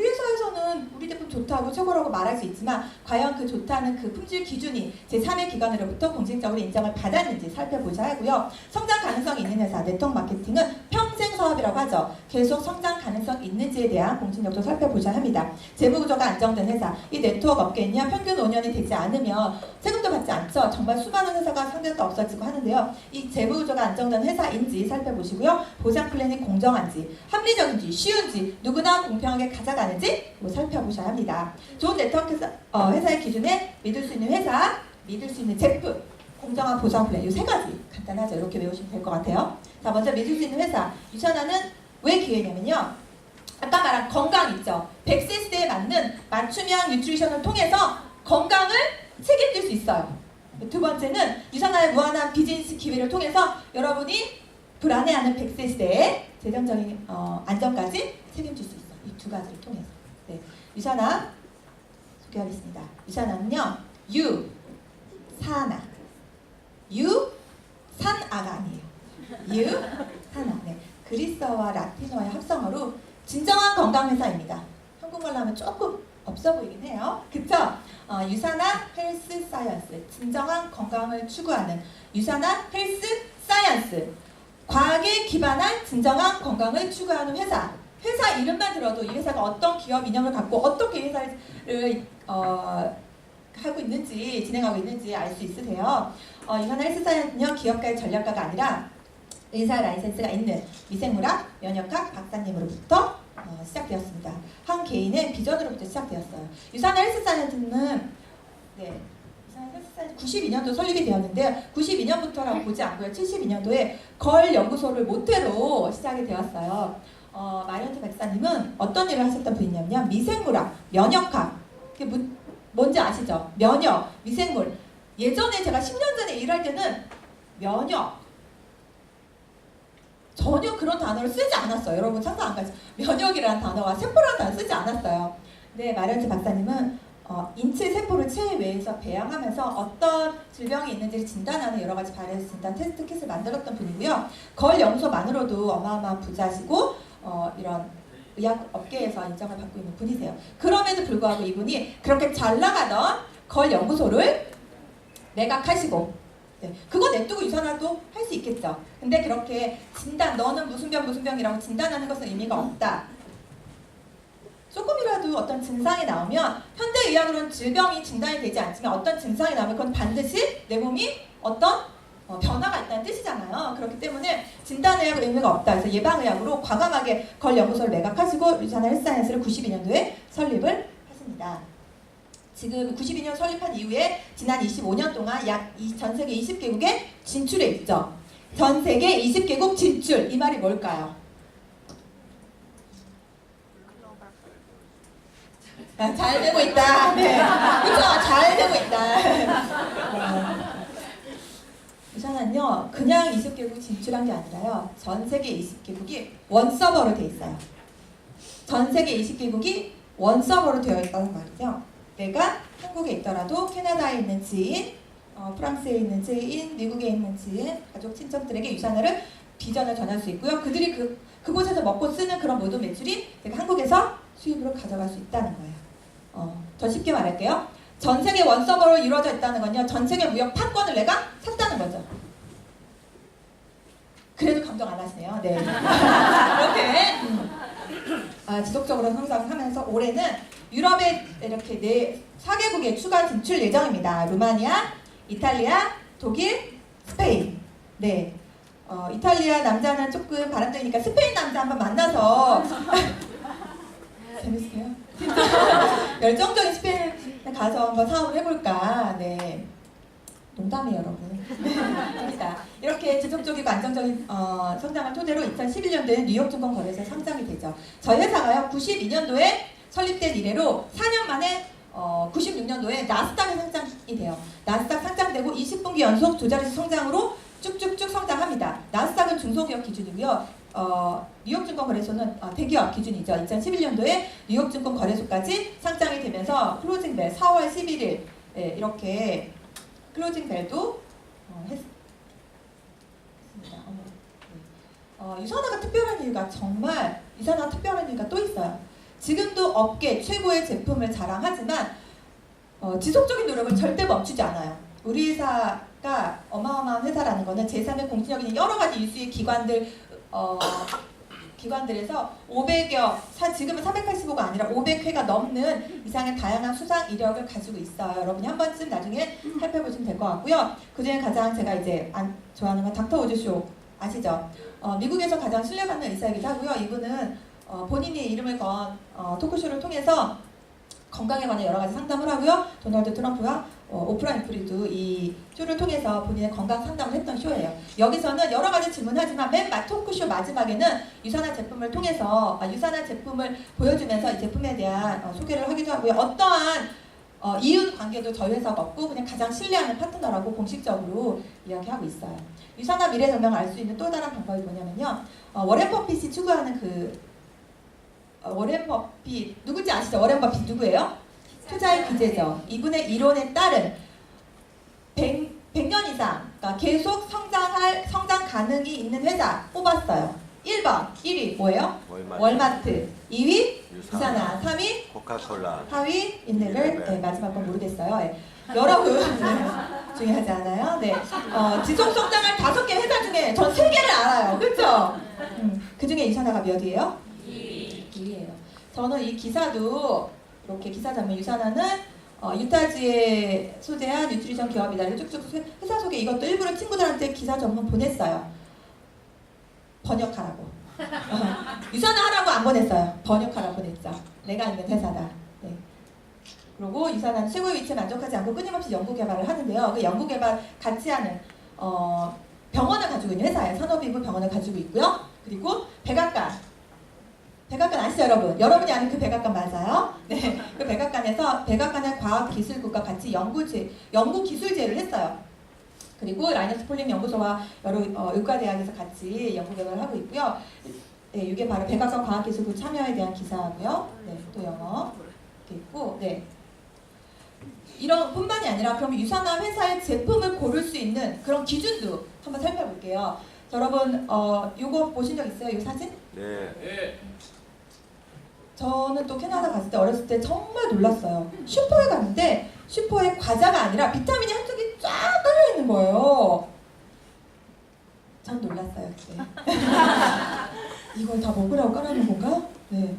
회사에서는 우리 제품 좋다고 최고라고 말할 수 있지만 과연 그 좋다는 그 품질 기준이 제3의 기관으로부터 공식적으로 인정을 받았는지 살펴보셔야 하고요. 성장 가능성이 있는 회사, 네트워크 마케팅은 평생 사업이라고 하죠. 계속 성장 가능성 있는지에 대한 공신력도 살펴보셔야 합니다. 재무구조가 안정된 회사, 이 네트워크 업계는요. 평균 5년이 되지 않으면 세금도 받지 않죠. 정말 수많은 회사가 상대도 없어지고 하는데요. 이 재무구조가 안정된 회사인지 살펴보시고요. 보상 플랜이 공정한지, 합리적인지, 쉬운지, 누구나 공평하게 가져가는지 살펴보셔야 합니다. 좋은 네트워크 회사의 기준에 믿을 수 있는 회사, 믿을 수 있는 제품, 공정한 보상 플랜, 이 세 가지 간단하죠. 이렇게 외우시면 될 것 같아요. 자, 먼저 믿을 수 있는 회사. 유산화는 왜 기회냐면요. 아까 말한 건강 있죠. 100세 시대에 맞는 맞춤형 뉴트리션을 통해서 건강을 책임질 수 있어요. 두 번째는 유산화의 무한한 비즈니스 기회를 통해서 여러분이 불안해하는 100세 시대에 재정적인 안정까지 책임질 수 있어요. 이 두 가지를 통해서. 네. 유산화 소개하겠습니다. 유산화는요. 산아가 아니에요. 산아. 네. 그리스어와 라틴어의 합성어로 진정한 건강회사입니다. 한국말로 하면 조금 없어 보이긴 해요. 그쵸? 유산화 헬스 사이언스. 진정한 건강을 추구하는 유산화 헬스 사이언스. 과학에 기반한 진정한 건강을 추구하는 회사. 회사 이름만 들어도 이 회사가 어떤 기업 이념을 갖고 어떻게 회사를 하고 있는지, 진행하고 있는지 알 수 있으세요. 유산화 헬스 사이언스는요. 기업가의 전략가가 아니라 의사 라이센스가 있는 미생물학, 면역학 박사님으로부터 시작되었습니다. 한 개인의 비전으로부터 시작되었어요. 유산화 헬스 사이언스는 92년도 설립이 되었는데 92년부터라고 보지 않고요. 72년도에 걸 연구소를 모태로 시작이 되었어요. 마리언트 박사님은 어떤 일을 하셨던 분이냐면 미생물학, 면역학. 그게 뭔지 아시죠? 면역, 미생물. 예전에 제가 10년 전에 일할 때는 면역 전혀 그런 단어를 쓰지 않았어요. 여러분 상상 안 가죠? 면역이라는 단어와 세포라는 단어 쓰지 않았어요. 근데 마리언트 박사님은 인체 세포를 실외에서 배양하면서 어떤 질병이 있는지를 진단하는 여러 가지 바이러스 진단 테스트 킷을 만들었던 분이고요. 걸 연구소만으로도 어마어마한 부자시고 이런 의학 업계에서 인정을 받고 있는 분이세요. 그럼에도 불구하고 이분이 그렇게 잘 나가던 걸 연구소를 매각하시고, 네, 그거 냅두고 유산화도 할 수 있겠죠. 근데 그렇게 진단, 너는 무슨 병이라고 진단하는 것은 의미가 없다. 조금이라도 어떤 증상이 나오면 현대의학으로는 질병이 진단이 되지 않지만 어떤 증상이 나오면 그건 반드시 내 몸이 어떤 변화가 있다는 뜻이잖아요. 그렇기 때문에 진단의학은 의미가 없다. 그래서 예방의학으로 과감하게 걸 연구소를 매각하시고 유산화 헬스사이언스를 92년도에 설립을 하십니다. 지금 92년 설립한 이후에 지난 25년 동안 약 전 세계 20개국에 진출해 있죠. 전 세계 20개국 진출. 이 말이 뭘까요? 잘 되고 있다. 네. 그렇죠. 잘 되고 있다. 유산은요, 그냥 20개국 진출한 게 아니라요. 전 세계 20개국이 원서버로 돼 있어요. 전 세계 20개국이 원서버로 되어 있다는 말이죠. 내가 한국에 있더라도 캐나다에 있는 지인, 프랑스에 있는 지인, 미국에 있는 지인, 가족, 친척들에게 유산을 비전을 전할 수 있고요. 그들이 그곳에서 먹고 쓰는 그런 모든 매출이 내가 한국에서 수입으로 가져갈 수 있다는 거예요. 더 쉽게 말할게요. 전 세계 원서버로 이루어져 있다는 건요. 전 세계 무역 판권을 내가 샀다는 거죠. 그래도 감동 안 하시네요. 네. 이렇게 지속적으로 성장하면서 올해는 유럽에 이렇게 4개국에 추가 진출 예정입니다. 루마니아, 이탈리아, 독일, 스페인. 네. 이탈리아 남자는 조금 바람둥이니까 스페인 남자 한번 만나서 재밌어요? 열정적인 스페인에 가서 한번 사업을 해볼까. 네. 농담이에요, 여러분. 재밌다. 이렇게 지속적이고 안정적인 성장을 토대로 2011년도에 뉴욕증권 거래소에 상장이 되죠. 저희 회사가요, 92년도에 설립된 이래로 4년 만에 96년도에 나스닥에 상장이 돼요. 나스닥 상장되고 20분기 연속 두 자릿수 성장으로 쭉쭉쭉 성장합니다. 나스닥은 중소기업 기준이고요. 뉴욕증권 거래소는 대기업 기준이죠. 2011년도에 뉴욕증권 거래소까지 상장이 되면서 클로징벨 4월 11일 이렇게 클로징벨도 했습니다. 유산화가 특별한 이유가 정말 유산화가 특별한 이유가 또 있어요. 지금도 업계 최고의 제품을 자랑하지만 지속적인 노력을 절대 멈추지 않아요. 우리 회사가 어마어마한 회사라는 거는 제3의 공신력 여러 가지 유수의 기관들에서 500여, 지금은 485가 아니라 500회가 넘는 이상의 다양한 수상 이력을 가지고 있어요. 여러분이 한 번쯤 나중에 살펴보시면 될 것 같고요. 그중에 가장 제가 이제 좋아하는 건 닥터 우즈쇼 아시죠? 미국에서 가장 신뢰받는 의사이기도 하고요. 이분은 본인이 이름을 건 토크쇼를 통해서 건강에 관한 여러 가지 상담을 하고요. 도널드 트럼프와 오프라 윈프리도 이 쇼를 통해서 본인의 건강 상담을 했던 쇼예요. 여기서는 여러 가지 질문하지만 맨 토크쇼 마지막에는 유산화 제품을 통해서 유산화 제품을 보여주면서 이 제품에 대한 소개를 하기도 하고요. 어떠한 이윤 관계도 저희 회사가 없고 그냥 가장 신뢰하는 파트너라고 공식적으로 이야기하고 있어요. 유산화 미래 전망을 알 수 있는 또 다른 방법이 뭐냐면요. 워렌 버핏이 추구하는 워렌 버핏 누군지 아시죠? 워렌 버핏 누구예요? 투자의 기재죠. 이분의 이론에 따른 100년 이상 그러니까 계속 성장 가능이 있는 회사 뽑았어요. 1번 1위 뭐예요? 월마트. 2위 유산화. 3위 코카콜라. 4위 인네벨. 네, 마지막 건 모르겠어요. 네. 여러분 중요하지 않아요? 네. 지속 성장할 5개 회사 중에 전 3개를 알아요. 그렇죠? 그 중에 유산화가 몇 위예요? 2위예요. 저는 이 기사도 이렇게 기사 장면 유산화는 유타주에 소재한 뉴트리션 기업이다. 이렇게 쭉쭉 회사 소개 이것도 일부러 친구들한테 기사 전문 보냈어요. 번역하라고. 유산화 하라고 안 보냈어요. 번역하라고 보냈죠. 내가 있는 회사다. 네. 그리고 유산화는 최고의 위치에 만족하지 않고 끊임없이 연구개발을 하는데요. 그 연구개발 같이 하는 병원을 가지고 있는 회사예요. 산업인구 병원을 가지고 있고요. 그리고 백악관 아시죠, 여러분? 여러분이 아는 그 백악관 맞아요? 네, 그 백악관에서 백악관의 과학기술국과 같이 연구기술제를 했어요. 그리고 라이너스 폴림 연구소와 여러 의과대학에서 같이 연구개발을 하고 있고요. 네, 이게 바로 백악관 과학기술국 참여에 대한 기사고요. 네, 또 영어 이렇게 있고, 네. 이런 뿐만이 아니라 그럼 유산화 회사의 제품을 고를 수 있는 그런 기준도 한번 살펴볼게요. 자, 여러분 요거 보신 적 있어요? 이 사진? 네. 저는 또 캐나다 갔을 때 어렸을 때 정말 놀랐어요. 슈퍼에 갔는데 슈퍼에 과자가 아니라 비타민이 한쪽이 쫙 깔려 있는 거예요. 전 놀랐어요 그때. 이걸 다 먹으라고 깔아놓은 건가? 네.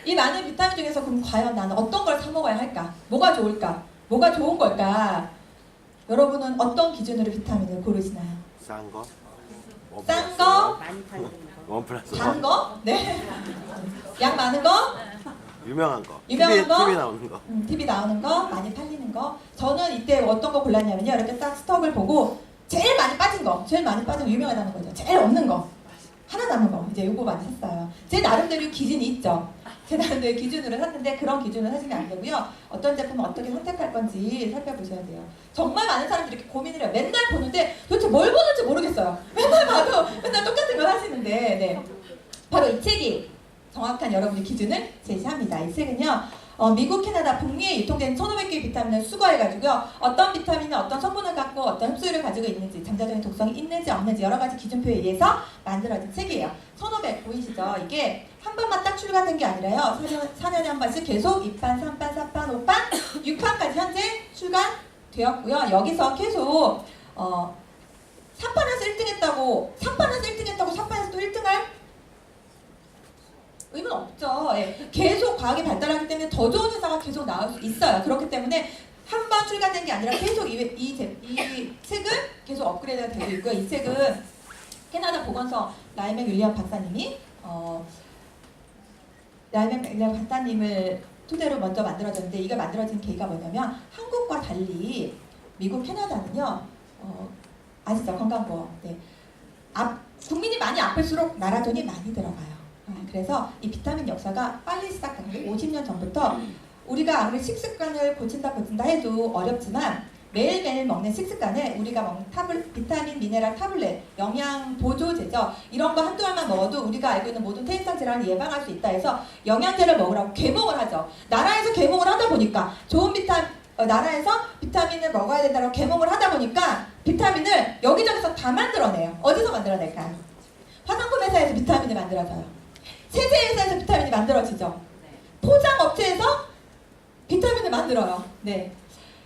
이 많은 비타민 중에서 그럼 과연 나는 어떤 걸 사 먹어야 할까? 뭐가 좋을까? 뭐가 좋은 걸까? 여러분은 어떤 기준으로 비타민을 고르시나요? 싼 거? 싼 거? 많이 팔리는 거. 원 플러스 단 원. 거? 네. 양 많은 거? 유명한 거. 유명한 거? TV 나오는 거. TV 나오는 거, 많이 팔리는 거. 저는 이때 어떤 거 골랐냐면요. 이렇게 딱 스톡을 보고 제일 많이 빠진 거, 제일 많이 빠진 거 유명하다는 거죠. 제일 없는 거, 하나 남은 거. 이제 요거 많이 샀어요. 제 나름대로 기준이 있죠. 제 나름대로 기준으로 샀는데 그런 기준을 하시면 안 되고요. 어떤 제품을 어떻게 선택할 건지 살펴보셔야 돼요. 정말 많은 사람들이 이렇게 고민을 해요. 맨날 보는데 도대체 뭘 보는지 모르겠어요. 맨날 봐도 맨날 똑같은 걸 하시는데, 네. 바로 이 책이 정확한 여러분의 기준을 제시합니다. 이 책은요. 미국, 캐나다, 북미에 유통된 1,500개의 비타민을 수거해가지고요. 어떤 비타민은 어떤 성분을 갖고 어떤 흡수율을 가지고 있는지, 잠재적인 독성이 있는지 없는지 여러 가지 기준표에 의해서 만들어진 책이에요. 1,500 보이시죠? 이게 한 번만 딱 출간된 게 아니라요. 4년에 한 번씩 계속 2판, 3판, 4판, 5판, 6판까지 현재 출간되었고요. 여기서 계속 3판에서 1등 했다고, 3판에서 1등 했다고 4판에서 또 1등할 의미는 없죠. 예. 계속 과학이 발달하기 때문에 더 좋은 회사가 계속 나올 수 있어요. 그렇기 때문에 한 번 출간된 게 아니라 계속 이 책은 계속 업그레이드가 되고 있고요. 이 책은 캐나다 보건소 라이맥 윌리엄 박사님이 라이맥 윌리엄 박사님을 토대로 먼저 만들어졌는데, 이게 만들어진 계기가 뭐냐면 한국과 달리 미국, 캐나다는요. 아시죠? 건강보험. 네. 국민이 많이 아플수록 나라 돈이 많이 들어가요. 그래서 이 비타민 역사가 빨리 시작한 게 50년 전부터 우리가 아무리 식습관을 고친다 해도 어렵지만 매일매일 먹는 식습관에 우리가 먹는 비타민, 미네랄 타블렛, 영양 보조제죠. 이런 거 한두 알만 먹어도 우리가 알고 있는 모든 퇴행성 질환을 예방할 수 있다 해서 영양제를 먹으라고 계몽을 하죠. 나라에서 계몽을 하다 보니까 좋은 나라에서 비타민을 먹어야 된다고 계몽을 하다 보니까 비타민을 여기저기서 다 만들어내요. 어디서 만들어낼까요? 화장품 회사에서 비타민을 만들어져요. 세제 회사에서 비타민이 만들어지죠. 포장 업체에서 비타민을 만들어요. 네,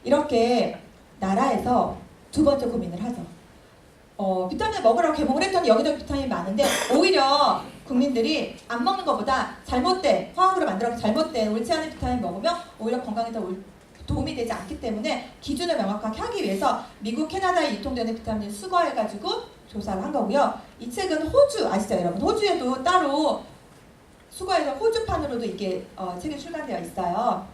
이렇게 나라에서 두 번째 고민을 하죠. 비타민을 먹으라고 개봉을 했더니 여기저기 비타민이 많은데 오히려 국민들이 안 먹는 것보다 잘못된 화학으로 만들어서 잘못된 옳지 않은 비타민 먹으면 오히려 건강에 더 도움이 되지 않기 때문에 기준을 명확하게 하기 위해서 미국, 캐나다에 유통되는 비타민을 수거해가지고 조사를 한 거고요. 이 책은 호주 아시죠, 여러분? 호주에도 따로 수거해서 호주판으로도 이게 책이 출간되어 있어요.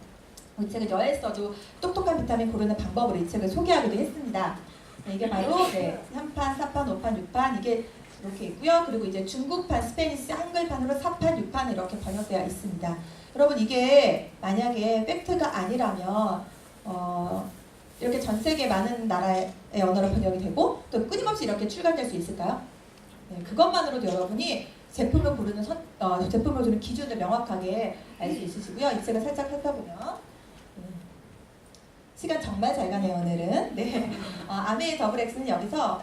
이 책을 여행에서도 똑똑한 비타민 고르는 방법으로 이 책을 소개하기도 했습니다. 네, 이게 바로 3판, 4판, 5판, 6판 이게 이렇게 있고요. 그리고 이제 중국판, 스페니시, 한글판으로 4판, 6판 이렇게 번역되어 있습니다. 여러분 이게 만약에 팩트가 아니라면 이렇게 전 세계 많은 나라의 언어로 번역이 되고 또 끊임없이 이렇게 출간될 수 있을까요? 네, 그것만으로도 여러분이 제품을 고르는 제품을 주는 기준을 명확하게 알 수 있으시고요. 이 책을 살짝 살펴보면 시간 정말 잘 가네요 오늘은. 네, 아메이 더블 X는 여기서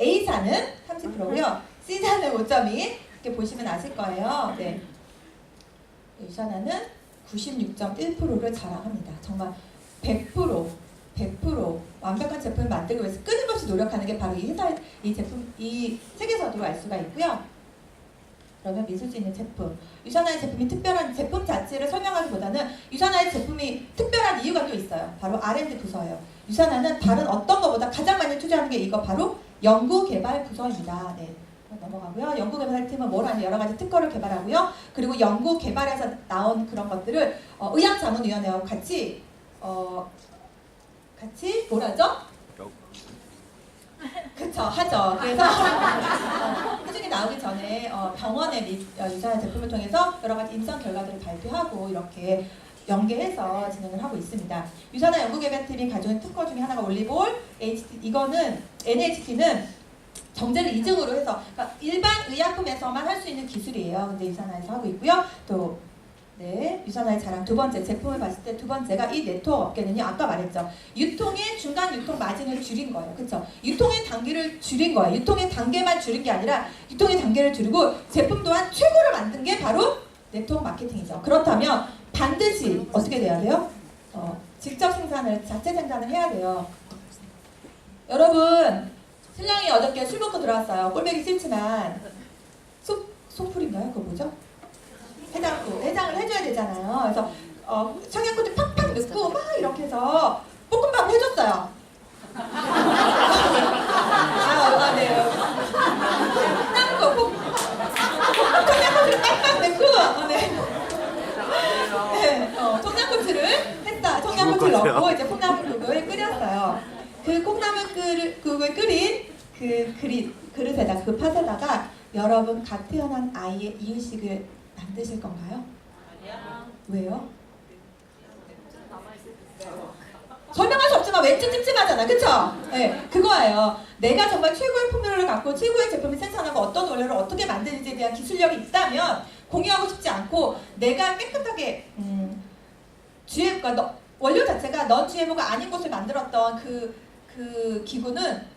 A사는 30%고요. C사는 5.2 이렇게 보시면 아실 거예요. 네, 유산화는 96.1%를 자랑합니다. 정말 100% 완벽한 제품을 만들기 위해서 끊임없이 노력하는 게 바로 이 제품, 이 책에서도 알 수가 있고요. 그러면 믿을 수 있는 제품, 유산화의 제품이 특별한 제품 자체를 설명하기보다는 유산화의 제품이 특별한 이유가 또 있어요. 바로 R&D 부서예요. 유산화는 다른 어떤 것보다 가장 많이 투자하는 게 이거 바로 연구개발 부서입니다. 네. 넘어가고요. 연구개발팀은 뭘 하냐, 여러 가지 특허를 개발하고요. 그리고 연구개발에서 나온 그런 것들을 의학자문위원회하고 같이 뭐라죠? 그쵸, 하죠. 그래서 표준이 나오기 전에 병원의 유산화 제품을 통해서 여러 가지 임상 결과들을 발표하고 이렇게 연계해서 진행을 하고 있습니다. 유산화 연구개발팀이 가져온 특허 중에 하나가 올리볼, 이거는 NHT는 정제를 이중으로 해서 그러니까 일반 의약품에서만 할 수 있는 기술이에요. 근데 유산화에서 하고 있고요. 또 네, 유산화의 자랑 두 번째, 제품을 봤을 때 두 번째가 이 네트워크 업계는요, 아까 말했죠. 유통의 중간 유통 마진을 줄인 거예요. 그렇죠? 유통의 단계를 줄인 거예요. 유통의 단계만 줄인 게 아니라 유통의 단계를 줄이고 제품 또한 최고를 만든 게 바로 네트워크 마케팅이죠. 그렇다면 반드시 어떻게 돼야 돼요? 직접 생산을, 자체 생산을 해야 돼요. 여러분, 신랑이 어저께 술 먹고 들어왔어요. 꼴보기 싫지만 소풀인가요? 그거 뭐죠? 해장을 해줘야 되잖아요. 그래서 청양고추 팍팍 넣고 막 이렇게 해서 볶음밥을 해줬어요. 네. 콩나물고 청양고추를 팍팍 넣고, 네, 청양고추를 했다. 청양고추를 넣고 이제 콩나물국을 끓였어요. 그 콩나물국을 끓인 그릇에다가 그 팥에다가 여러분 갓 태어난 아이의 이유식을 만드실 건가요? 아니야. 왜요? 설명할 수 없지만 왠지 찝찝하잖아, 그쵸? 네, 그거예요. 내가 정말 최고의 포뮬러를 갖고 최고의 제품을 생산하고 어떤 원료를 어떻게 만드는지에 대한 기술력이 있다면 공유하고 싶지 않고 내가 깨끗하게 그러니까 원료 자체가 넌 GMO가 아닌 것을 만들었던 그 기구는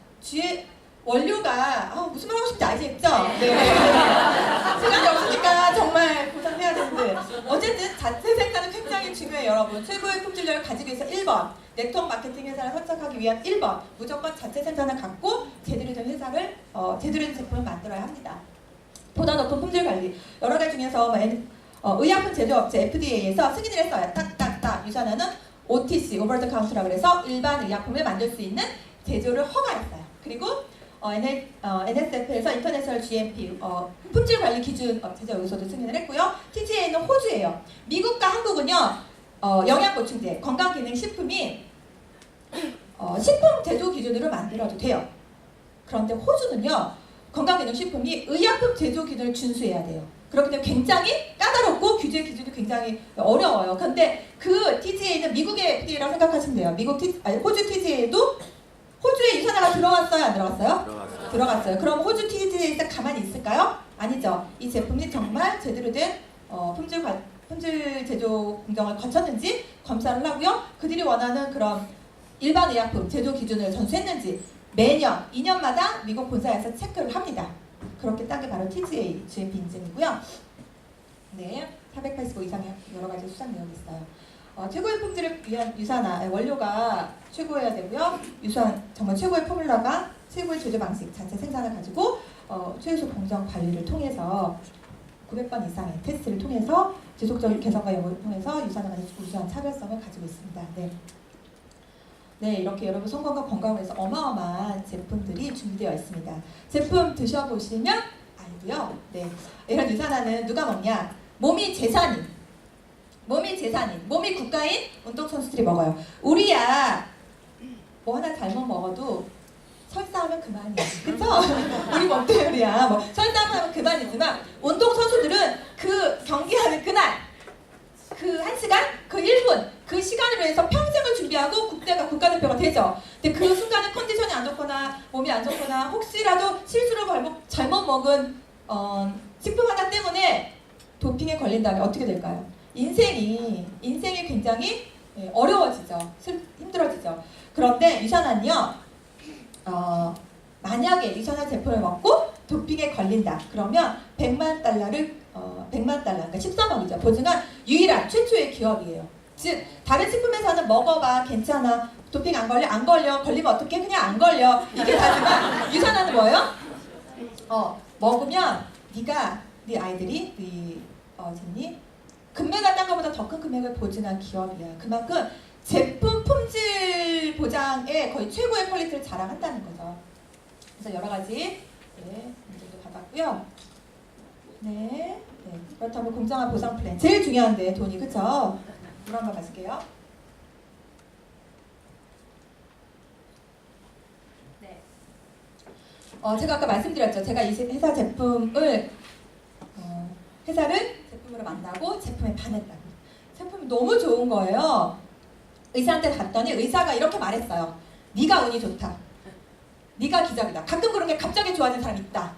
원료가 무슨 말 하고 싶지 아시겠죠? 네. 시간이 없으니까 정말 고생해야 되는데 어쨌든 자체 생산은 굉장히 중요해요, 여러분. 최고의 품질력을 가지기 위해서 1번 네트워크 마케팅 회사를 선착하기 위한 1번 무조건 자체 생산을 갖고 제대로 된 회사를 제대로 된 제품을 만들어야 합니다. 보다 높은 품질 관리 여러 가지 중에서 의약품 제조업체 FDA에서 승인을 했어요. 딱딱딱 유산화는 OTC 오버 더 카운트라고 해서 일반 의약품을 만들 수 있는 제조를 허가했어요. 그리고 NSF에서 인터내셔널 GMP 품질 관리 기준 제조 여기서도 승인을 했고요. TGA는 호주예요. 미국과 한국은요 영양 보충제, 건강기능식품이 식품 제조 기준으로 만들어도 돼요. 그런데 호주는요 건강기능식품이 의약품 제조 기준을 준수해야 돼요. 그렇기 때문에 굉장히 까다롭고 규제 기준이 굉장히 어려워요. 근데 그 TGA는 미국의 FDA라고 생각하시면 돼요. 호주 TGA도 호주에 유산화가 들어왔어요? 안 들어왔어요? 들어갔어요. 그럼 호주 TGA에서 가만히 있을까요? 아니죠. 이 제품이 정말 제대로 된 품질 제조 공정을 거쳤는지 검사를 하고요. 그들이 원하는 그런 일반 의약품 제조 기준을 전수했는지 매년 2년마다 미국 본사에서 체크를 합니다. 그렇게 딴 게 바로 TGA GMP 인증이고요. 네, 485 이상의 여러 가지 수상 내용이 있어요. 최고의 품질을 위한 유산화 원료가 최고여야 되고요. 정말 최고의 포뮬러가 최고의 제조 방식 자체 생산을 가지고 최소 공정 관리를 통해서 900번 이상의 테스트를 통해서 지속적인 개선과 연구를 통해서 유산화가 우수한 차별성을 가지고 있습니다. 네, 이렇게 여러분 성공과 건강을 위해서 어마어마한 제품들이 준비되어 있습니다. 제품 드셔보시면 알고요. 네, 이런 유산화는 누가 먹냐? 몸이 재산인, 몸이 국가인 운동선수들이 먹어요. 우리야 뭐 하나 잘못 먹어도 설사하면 그만이야. 그쵸? 우리 몸 때문이야. 설사하면 그만이지만 운동선수들은 그 경기하는 그날 그 1시간, 그 1분 그 시간을 위해서 평생을 준비하고 국가대표가 되죠. 근데 그 순간에 컨디션이 안 좋거나 몸이 안 좋거나 혹시라도 실수로 잘못 먹은 식품 하나 때문에 도핑에 걸린다면 어떻게 될까요? 인생이 굉장히 어려워지죠. 힘들어지죠. 그런데 유산화는요, 만약에 유산화 제품을 먹고 도핑에 걸린다. 그러면 100만 달러를 100만 달러, 그러니까 13억이죠. 보증한 유일한 최초의 기업이에요. 즉 다른 식품회사는 먹어봐 괜찮아, 도핑 안 걸려, 걸리면 어떡해, 그냥 안 걸려, 이게 다지만 유산화는 뭐예요? 먹으면 네 아이들이 니 금메달 딴 것보다 더 큰 금액을 보증한 기업이야. 그만큼 제품 품질 보장에 거의 최고의 퀄리티를 자랑한다는 거죠. 그래서 여러 가지 문제도 받았고요. 네. 그렇다면 공정한 보상 플랜 제일 중요한데 돈이, 그쵸? 물 한번 마실게요. 네. 제가 아까 말씀드렸죠. 제가 이 회사 제품을 회사를 제품으로 만나고 제품에 반했다고. 제품이 너무 좋은 거예요. 의사한테 갔더니 의사가 이렇게 말했어요. 네가 운이 좋다. 네가 기적이다. 가끔 그런 게 갑자기 좋아진 사람이 있다.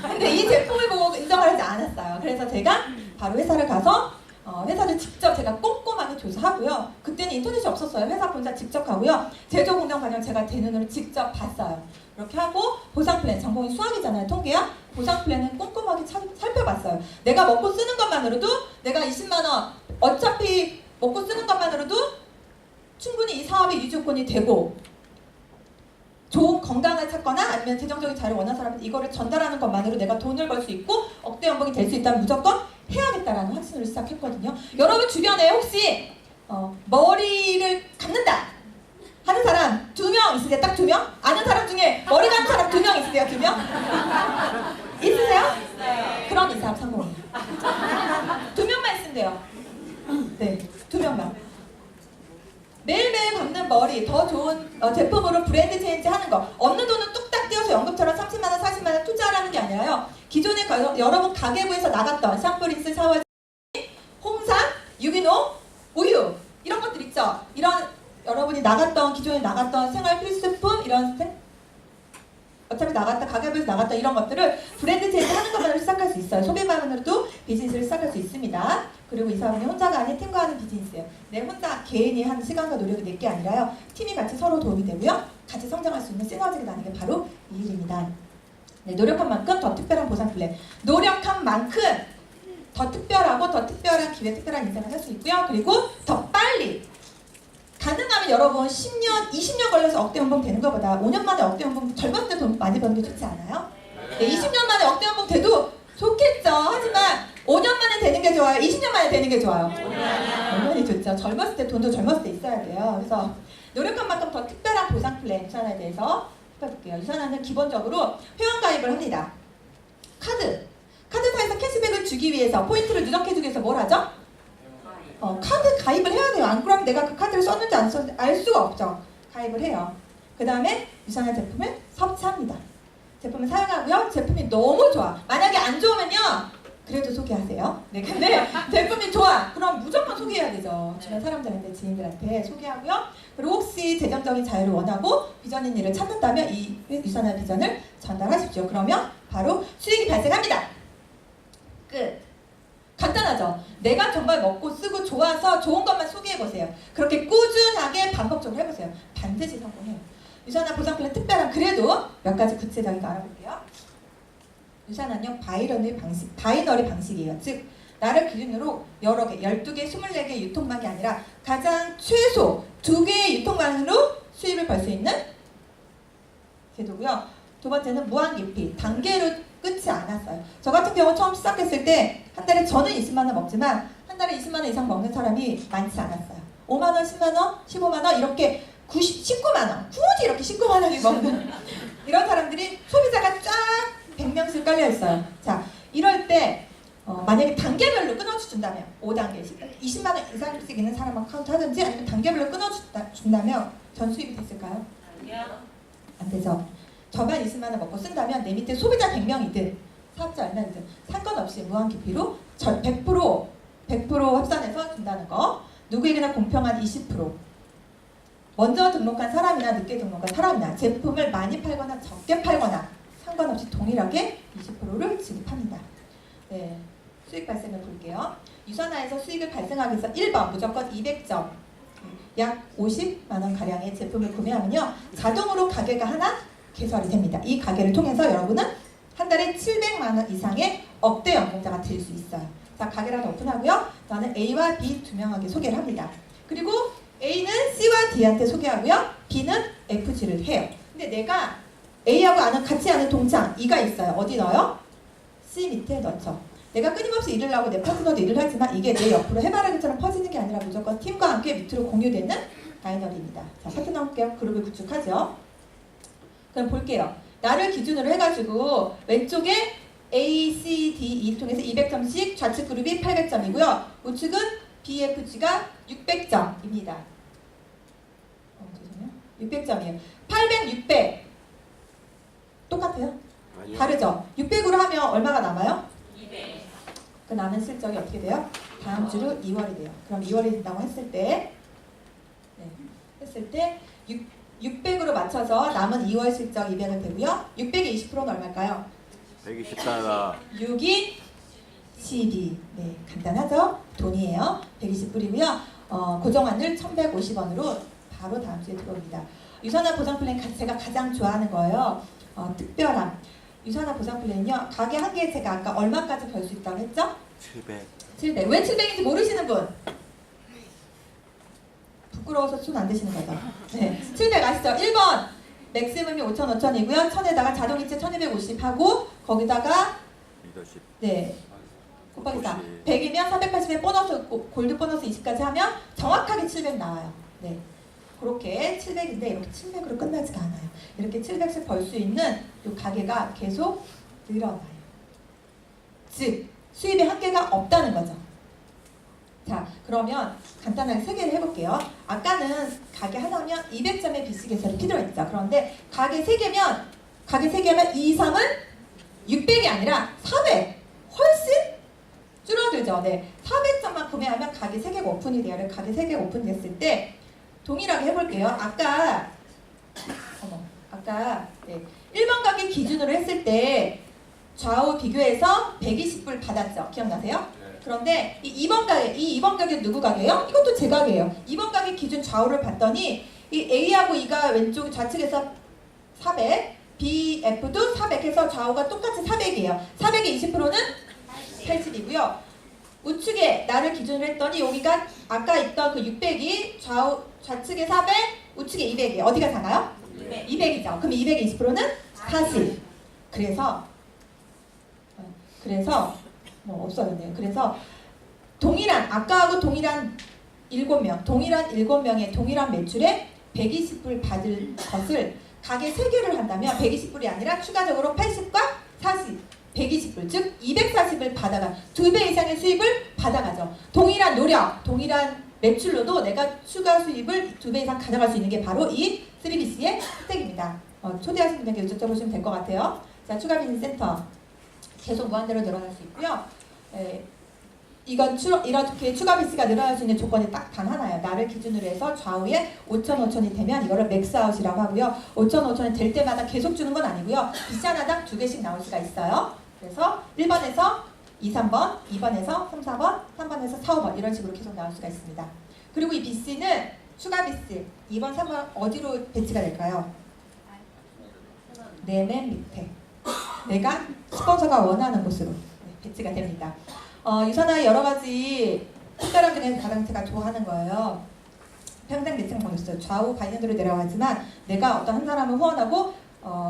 근데 이 제품을 보고 인정을 하지 않았어요. 그래서 제가 바로 회사를 가서 회사를 직접 제가 꼼꼼하게 조사하고요. 그때는 인터넷이 없었어요. 회사 본사 직접 가고요. 제조 공정 과정 제가 제 눈으로 직접 봤어요. 이렇게 하고 보상 플랜, 전공이 수학이잖아요. 통계야. 보상 플랜은 꼼꼼하게 살펴봤어요. 내가 먹고 쓰는 것만으로도 내가 20만 원 어차피 먹고 쓰는 것만으로도 충분히 이 사업의 유지권이 되고 좋은 건강을 찾거나 아니면 재정적인 자유를 원하는 사람한테 이거를 전달하는 것만으로 내가 돈을 벌 수 있고 억대 연봉이 될 수 있다면 무조건 해야겠다라는 확신을 시작했거든요. 여러분 주변에 혹시 머리를 감는다 하는 사람 2명 있으세요? 딱 2명? 아는 사람 중에 머리 감는 사람 2명 있으세요? 2명? 있으세요? 그럼 이 사업 성공이에요. 2명만 있으면 돼요. 네, 2명만. 매일매일 감는 머리, 더 좋은 제품으로 브랜드 체인지 하는 거. 없는 돈은 뚝딱 띄어서 연금처럼 30만 원, 40만 원 투자하라는 게 아니라요. 기존에 여러분 가계부에서 나갔던 샴푸, 린스, 샤워, 홍삼, 유기농, 우유 이런 것들 있죠. 이런 여러분이 기존에 나갔던 생활 필수품 이런 어차피 가계부에서 나갔던 이런 것들을 브랜드 체인지 하는 것만으로 시작할 수 있어요. 소비만으로도 비즈니스를 시작할 수 있습니다. 그리고 이 사업은 혼자가 아닌 팀과 하는 비즈니스예요. 내 혼자 개인이 하는 시간과 노력이 낼 게 아니라요. 팀이 같이 서로 도움이 되고요. 같이 성장할 수 있는 시너지가 나는 게 바로 이 일입니다. 네, 노력한 만큼 더 특별한 보상 플랜. 노력한 만큼 더 특별하고 더 특별한 기회, 특별한 인생을 할 수 있고요. 그리고 더 빨리. 가능하면 여러분 10년, 20년 걸려서 억대 연봉 되는 것보다 5년 만에 억대 연봉 젊었을 때 돈 많이 버는 게 좋지 않아요? 네, 20년 만에 억대 연봉 돼도 좋겠죠. 하지만 5년 만에 되는 게 좋아요? 20년 만에 되는 게 좋아요? 5년이 좋죠. 젊었을 때 돈도 젊었을 때 있어야 돼요. 그래서 노력한 만큼 더 특별한 보상 플랜 유산화에 대해서 해볼게요. 유산화는 기본적으로 회원 가입을 합니다. 카드사에서 캐시백을 주기 위해서 포인트를 누적해주기 위해서 뭘 하죠? 카드 가입을 해야 돼요. 안 그러면 내가 그 카드를 썼는지 안 썼는지 알 수가 없죠. 가입을 해요. 그 다음에 유산화 제품을 섭취합니다. 제품을 사용하고요. 제품이 너무 좋아. 만약에 안 좋으면요. 그래도 소개하세요. 네, 근데 제품이 좋아. 그럼 무조건 소개해야 되죠. 주변 사람들한테, 지인들한테 소개하고요. 그리고 혹시 재정적인 자유를 원하고 비전인 일을 찾는다면 이 유산화 비전을 전달하십시오. 그러면 바로 수익이 발생합니다. 끝. 간단하죠? 내가 정말 먹고 쓰고 좋아서 좋은 것만 소개해보세요. 그렇게 꾸준하게 반복적으로 해보세요. 반드시 성공해요. 유산화 보상 플랜 특별한 그래도 몇 가지 구체적인 거 알아볼게요. 유산화는요, 바이너리 방식이에요. 즉, 나를 기준으로 여러 개, 12개, 24개 유통망이 아니라 가장 최소 2개의 유통망으로 수입을 벌 수 있는 제도고요. 두 번째는 무한 기피, 단계로 끝이 않았어요. 저 같은 경우 처음 시작했을 때 한 달에 저는 20만 원 먹지만 한 달에 20만 원 이상 먹는 사람이 많지 않았어요. 5만 원, 10만 원, 15만 원 이렇게 19만 원, 굳이 이렇게 19만 원이 먹는 이런 사람들이 소비자가 쫙 100명씩 깔려 있어요. 자, 이럴 때 만약에 단계별로 끊어준다면 5단계, 20만 원 이상씩 있는 사람만 카운트 하든지 아니면 단계별로 끊어준다면 전 수입이 됐을까요? 아니요. 안 되죠. 저만 20만 원 먹고 쓴다면 내 밑에 소비자 100명이든 사업자 얼마이든 상관없이 무한 기피로 100% 합산해서 준다는 거. 누구에게나 공평한 20%. 먼저 등록한 사람이나 늦게 등록한 사람이나 제품을 많이 팔거나 적게 팔거나 상관없이 동일하게 20%를 지급합니다. 네, 수익 발생을 볼게요. 유산화에서 수익을 발생하기 위해서 1번 무조건 200점, 약 50만 원 가량의 제품을 구매하면요 자동으로 가게가 하나 개설이 됩니다. 이 가게를 통해서 여러분은 한 달에 700만 원 이상의 억대 연봉자가 될 수 있어요. 자, 가게를 하나 오픈하고요. 저는 A와 B 투명하게 소개를 합니다. 그리고 A는 C와 D한테 소개하고요. B는 F, G를 해요. 근데 내가 A하고 같이 하는 동창 E가 있어요. 어디 넣어요? C 밑에 넣죠. 내가 끊임없이 일을 하고 내 파트너도 일을 하지만 이게 내 옆으로 해바라기처럼 퍼지는 게 아니라 무조건 팀과 함께 밑으로 공유되는 바이너리입니다. 자, 파트너 함께 그룹을 구축하죠. 그럼 볼게요. 나를 기준으로 해가지고 왼쪽에 A, C, D, E 통해서 200점씩 좌측 그룹이 800점이고요. 우측은 B, F, G가 600점입니다. 죄송해요. 600점이에요. 800, 600 똑같아요? 아니요. 다르죠? 600으로 하면 얼마가 남아요? 200. 그 남은 실적이 어떻게 돼요? 다음 주로 2월이 돼요. 그럼 2월이 된다고 했을 때 600으로 맞춰서 남은 2월 실적 200은 되고요. 600의 20%는 얼마일까요? 124다. 6이 12. 네, 간단하죠? 돈이에요. 120불이고요. 고정환율 1,150원으로 바로 다음 주에 들어옵니다. 유산화 보상 플랜 제가 가장 좋아하는 거예요. 특별함. 유산화 보상 플랜은요. 가게 한 개에 제가 아까 얼마까지 벌 수 있다고 했죠? 700. 700. 왜 700인지 모르시는 분? 부끄러워서 손 안 드시는 거죠? 네. 700 아시죠? 1번 맥시멈이 5,500이고요. 1000에다가 자동이체 1250 하고 거기다가 리더십. 네. 곱하기 4. 50. 100이면 380에 보너스 골드 보너스 20까지 하면 정확하게 700 나와요. 네. 그렇게 700인데 이렇게 700으로 끝나지가 않아요. 이렇게 700씩 벌 수 있는 이 가게가 계속 늘어나요. 즉 수입의 한계가 없다는 거죠. 자, 그러면 간단하게 세 개를 해볼게요. 아까는 가게 하나면 200점의 BC 개설이 필요했죠. 그런데 가게 3개면 2, 3은 600이 아니라 400 훨씬 줄어들죠. 네, 400점만 구매하면 가게 3개가 오픈이 돼요. 가게 3개가 오픈됐을 때 동일하게 해볼게요. 아까 네, 1번 가게 기준으로 했을 때 좌우 비교해서 120불 받았죠. 기억나세요? 그런데 이 2번 가게 누구 가게예요? 이것도 제 가게예요. 2번 가게 기준 좌우를 봤더니 이 A하고 E가 왼쪽 좌측에서 400, BF도 400 해서 좌우가 똑같이 400이에요. 400의 20%는 80이고요. 우측에 나를 기준으로 했더니 여기가 아까 있던 그 600이 좌측에 400, 우측에 200이에요. 어디가 작아요? 200이죠. 그럼 200의 20%는 40. 그래서 없어졌네요. 그래서 아까하고 동일한 7명의 동일한 매출에 120불 받을 것을 가게 3개를 한다면 120불이 아니라 추가적으로 80과 40, 120불, 즉 240을 받아가 2배 이상의 수입을 받아가죠. 동일한 노력, 동일한 매출로도 내가 추가 수입을 2배 이상 가져갈 수 있는 게 바로 이 3BC의 혜택입니다. 초대하신 분에게 여쭤보시면 될 것 같아요. 자, 추가 비즈니스 센터 계속 무한대로 늘어날 수 있고요. 이렇게 추가 비스가 늘어날 수 있는 조건이 딱 단 하나예요. 나를 기준으로 해서 좌우에 5,000이 되면 이거를 맥스아웃이라고 하고요. 5,000이 될 때마다 계속 주는 건 아니고요. 비스 하나당 2개씩 나올 수가 있어요. 그래서 1번에서 2, 3번, 2번에서 3, 4번, 3번에서 4, 5번 이런 식으로 계속 나올 수가 있습니다. 그리고 이 비스는 추가 비스 2번, 3번 어디로 배치가 될까요? 네, 맨 밑에. 내가 스폰서가 원하는 곳으로 배치가 됩니다. 유산화의 여러 가지 특별한 중에 가장 제가 좋아하는 거예요. 평생 매칭 보냈어요. 좌우 관련으로 내려가지만 내가 어떤 한 사람을 후원하고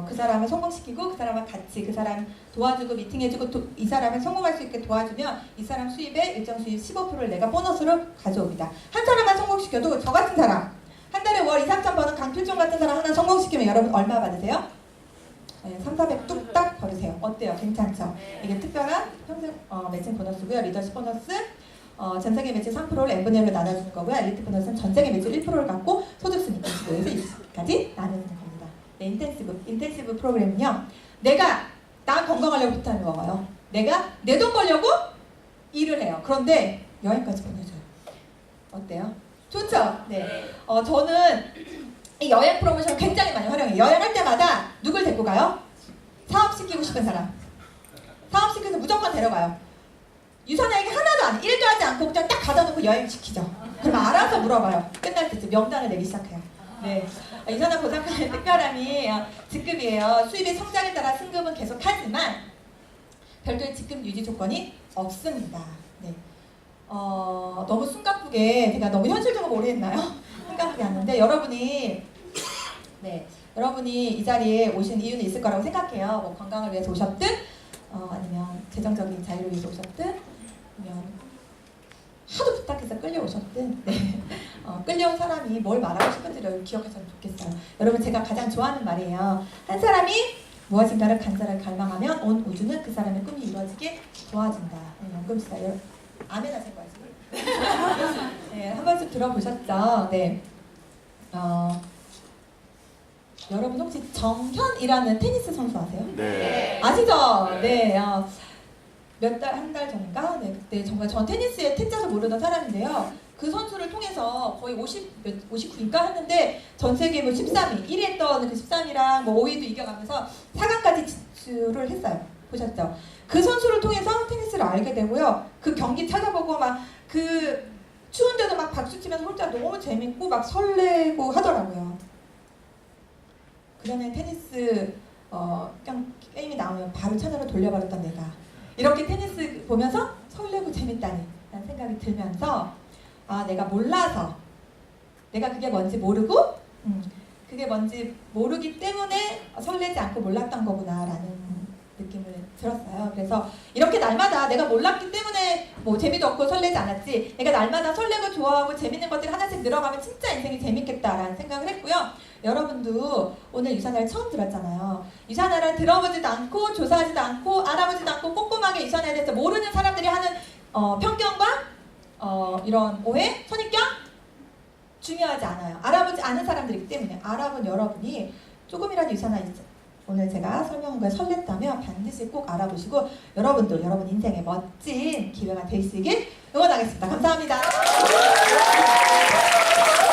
그 사람을 성공시키고 그 사람과 같이 그 사람 도와주고 미팅해주고 이 사람을 성공할 수 있게 도와주면 이 사람 수입의 일정 수입 15%를 내가 보너스로 가져옵니다. 한 사람만 성공시켜도 저 같은 사람 한 달에 월 2, 3천 버는 강필종 같은 사람 하나 성공시키면 여러분 얼마 받으세요? 3, 400 뚝딱 벌으세요. 어때요? 괜찮죠? 이게 특별한 평생 매칭 보너스고요. 리더십 보너스, 전세계 매출 3%를 n분의 1로 나눠주는 거고요. 엘리트 보너스는 전세계 매출 1%를 갖고 소득순 25에서 20까지 나누는 겁니다. 네, 인텐시브 프로그램은요. 나 건강하려고 비타민 먹어요. 내가 내 돈 벌려고 일을 해요. 그런데 여행까지 보내줘요. 어때요? 좋죠? 네. 저는 이 여행 프로모션 굉장히 많이 활용해요. 여행할 때마다 누굴 데리고 가요? 사업시키고 싶은 사람. 사업시켜서 무조건 데려가요. 유산에게 하나도 안 해. 1도 하지 않고 그냥 딱 가다 놓고 여행시키죠. 그럼 알아서 물어봐요. 끝날 때쯤 명단을 내기 시작해요. 네. 유산화 보상금의 특별함이 직급이에요. 수입의 성장에 따라 승급은 계속 하지만 별도의 직급 유지 조건이 없습니다. 네. 너무 숨가쁘게 제가 너무 현실적으로 오래 했나요? 숨가쁘게 하는데 여러분이 이 자리에 오신 이유는 있을 거라고 생각해요. 뭐 건강을 위해서 오셨든 아니면 재정적인 자유를 위해서 오셨든 아니면 하도 부탁해서 끌려오셨든 끌려온 사람이 뭘 말하고 싶은지를 기억했으면 좋겠어요. 여러분 제가 가장 좋아하는 말이에요. 한 사람이 무엇인가를 간절하게 갈망하면 온 우주는 그 사람의 꿈이 이루어지게 도와준다. 연금시다. 아멘 하실 거예요 지금? 네, 한 번쯤 들어보셨죠? 네. 여러분 혹시 정현이라는 테니스 선수 아세요? 네. 아시죠? 네. 한 달 전인가? 네, 그때 정말 전 테니스의 태자도 모르던 사람인데요. 그 선수를 통해서 거의 59인가 했는데 전 세계 뭐 13위, 1위 했던 그 13위랑 뭐 5위도 이겨가면서 4강까지 진출을 했어요. 보셨죠? 그 선수를 통해서 테니스를 알게 되고요. 그 경기 찾아보고 막 그 추운데도 막 박수 치면서 홀짝 너무 재밌고 막 설레고 하더라고요. 그전에 테니스 그냥 게임이 나오면 바로 채널을 돌려버렸던 내가 이렇게 테니스 보면서 설레고 재밌다니 라는 생각이 들면서 아 내가 몰라서 내가 그게 뭔지 모르고 그게 뭔지 모르기 때문에 설레지 않고 몰랐던 거구나 라는 느낌을 들었어요. 그래서 이렇게 날마다 내가 몰랐기 때문에 뭐 재미도 없고 설레지 않았지 내가 날마다 설레고 좋아하고 재밌는 것들이 하나씩 늘어가면 진짜 인생이 재밌겠다라는 생각을 했고요. 여러분도 오늘 유산화를 처음 들었잖아요. 유산화를 들어보지도 않고 조사하지도 않고 알아보지도 않고 꼼꼼하게 유산화에 대해서 모르는 사람들이 하는 편견과 이런 오해, 선입견 중요하지 않아요. 알아보지 않은 사람들이기 때문에 알아본 여러분이 조금이라도 유산화 오늘 제가 설명한 거에 설렜다면 반드시 꼭 알아보시고 여러분도 여러분 인생의 멋진 기회가 될 수 있길 응원하겠습니다. 감사합니다.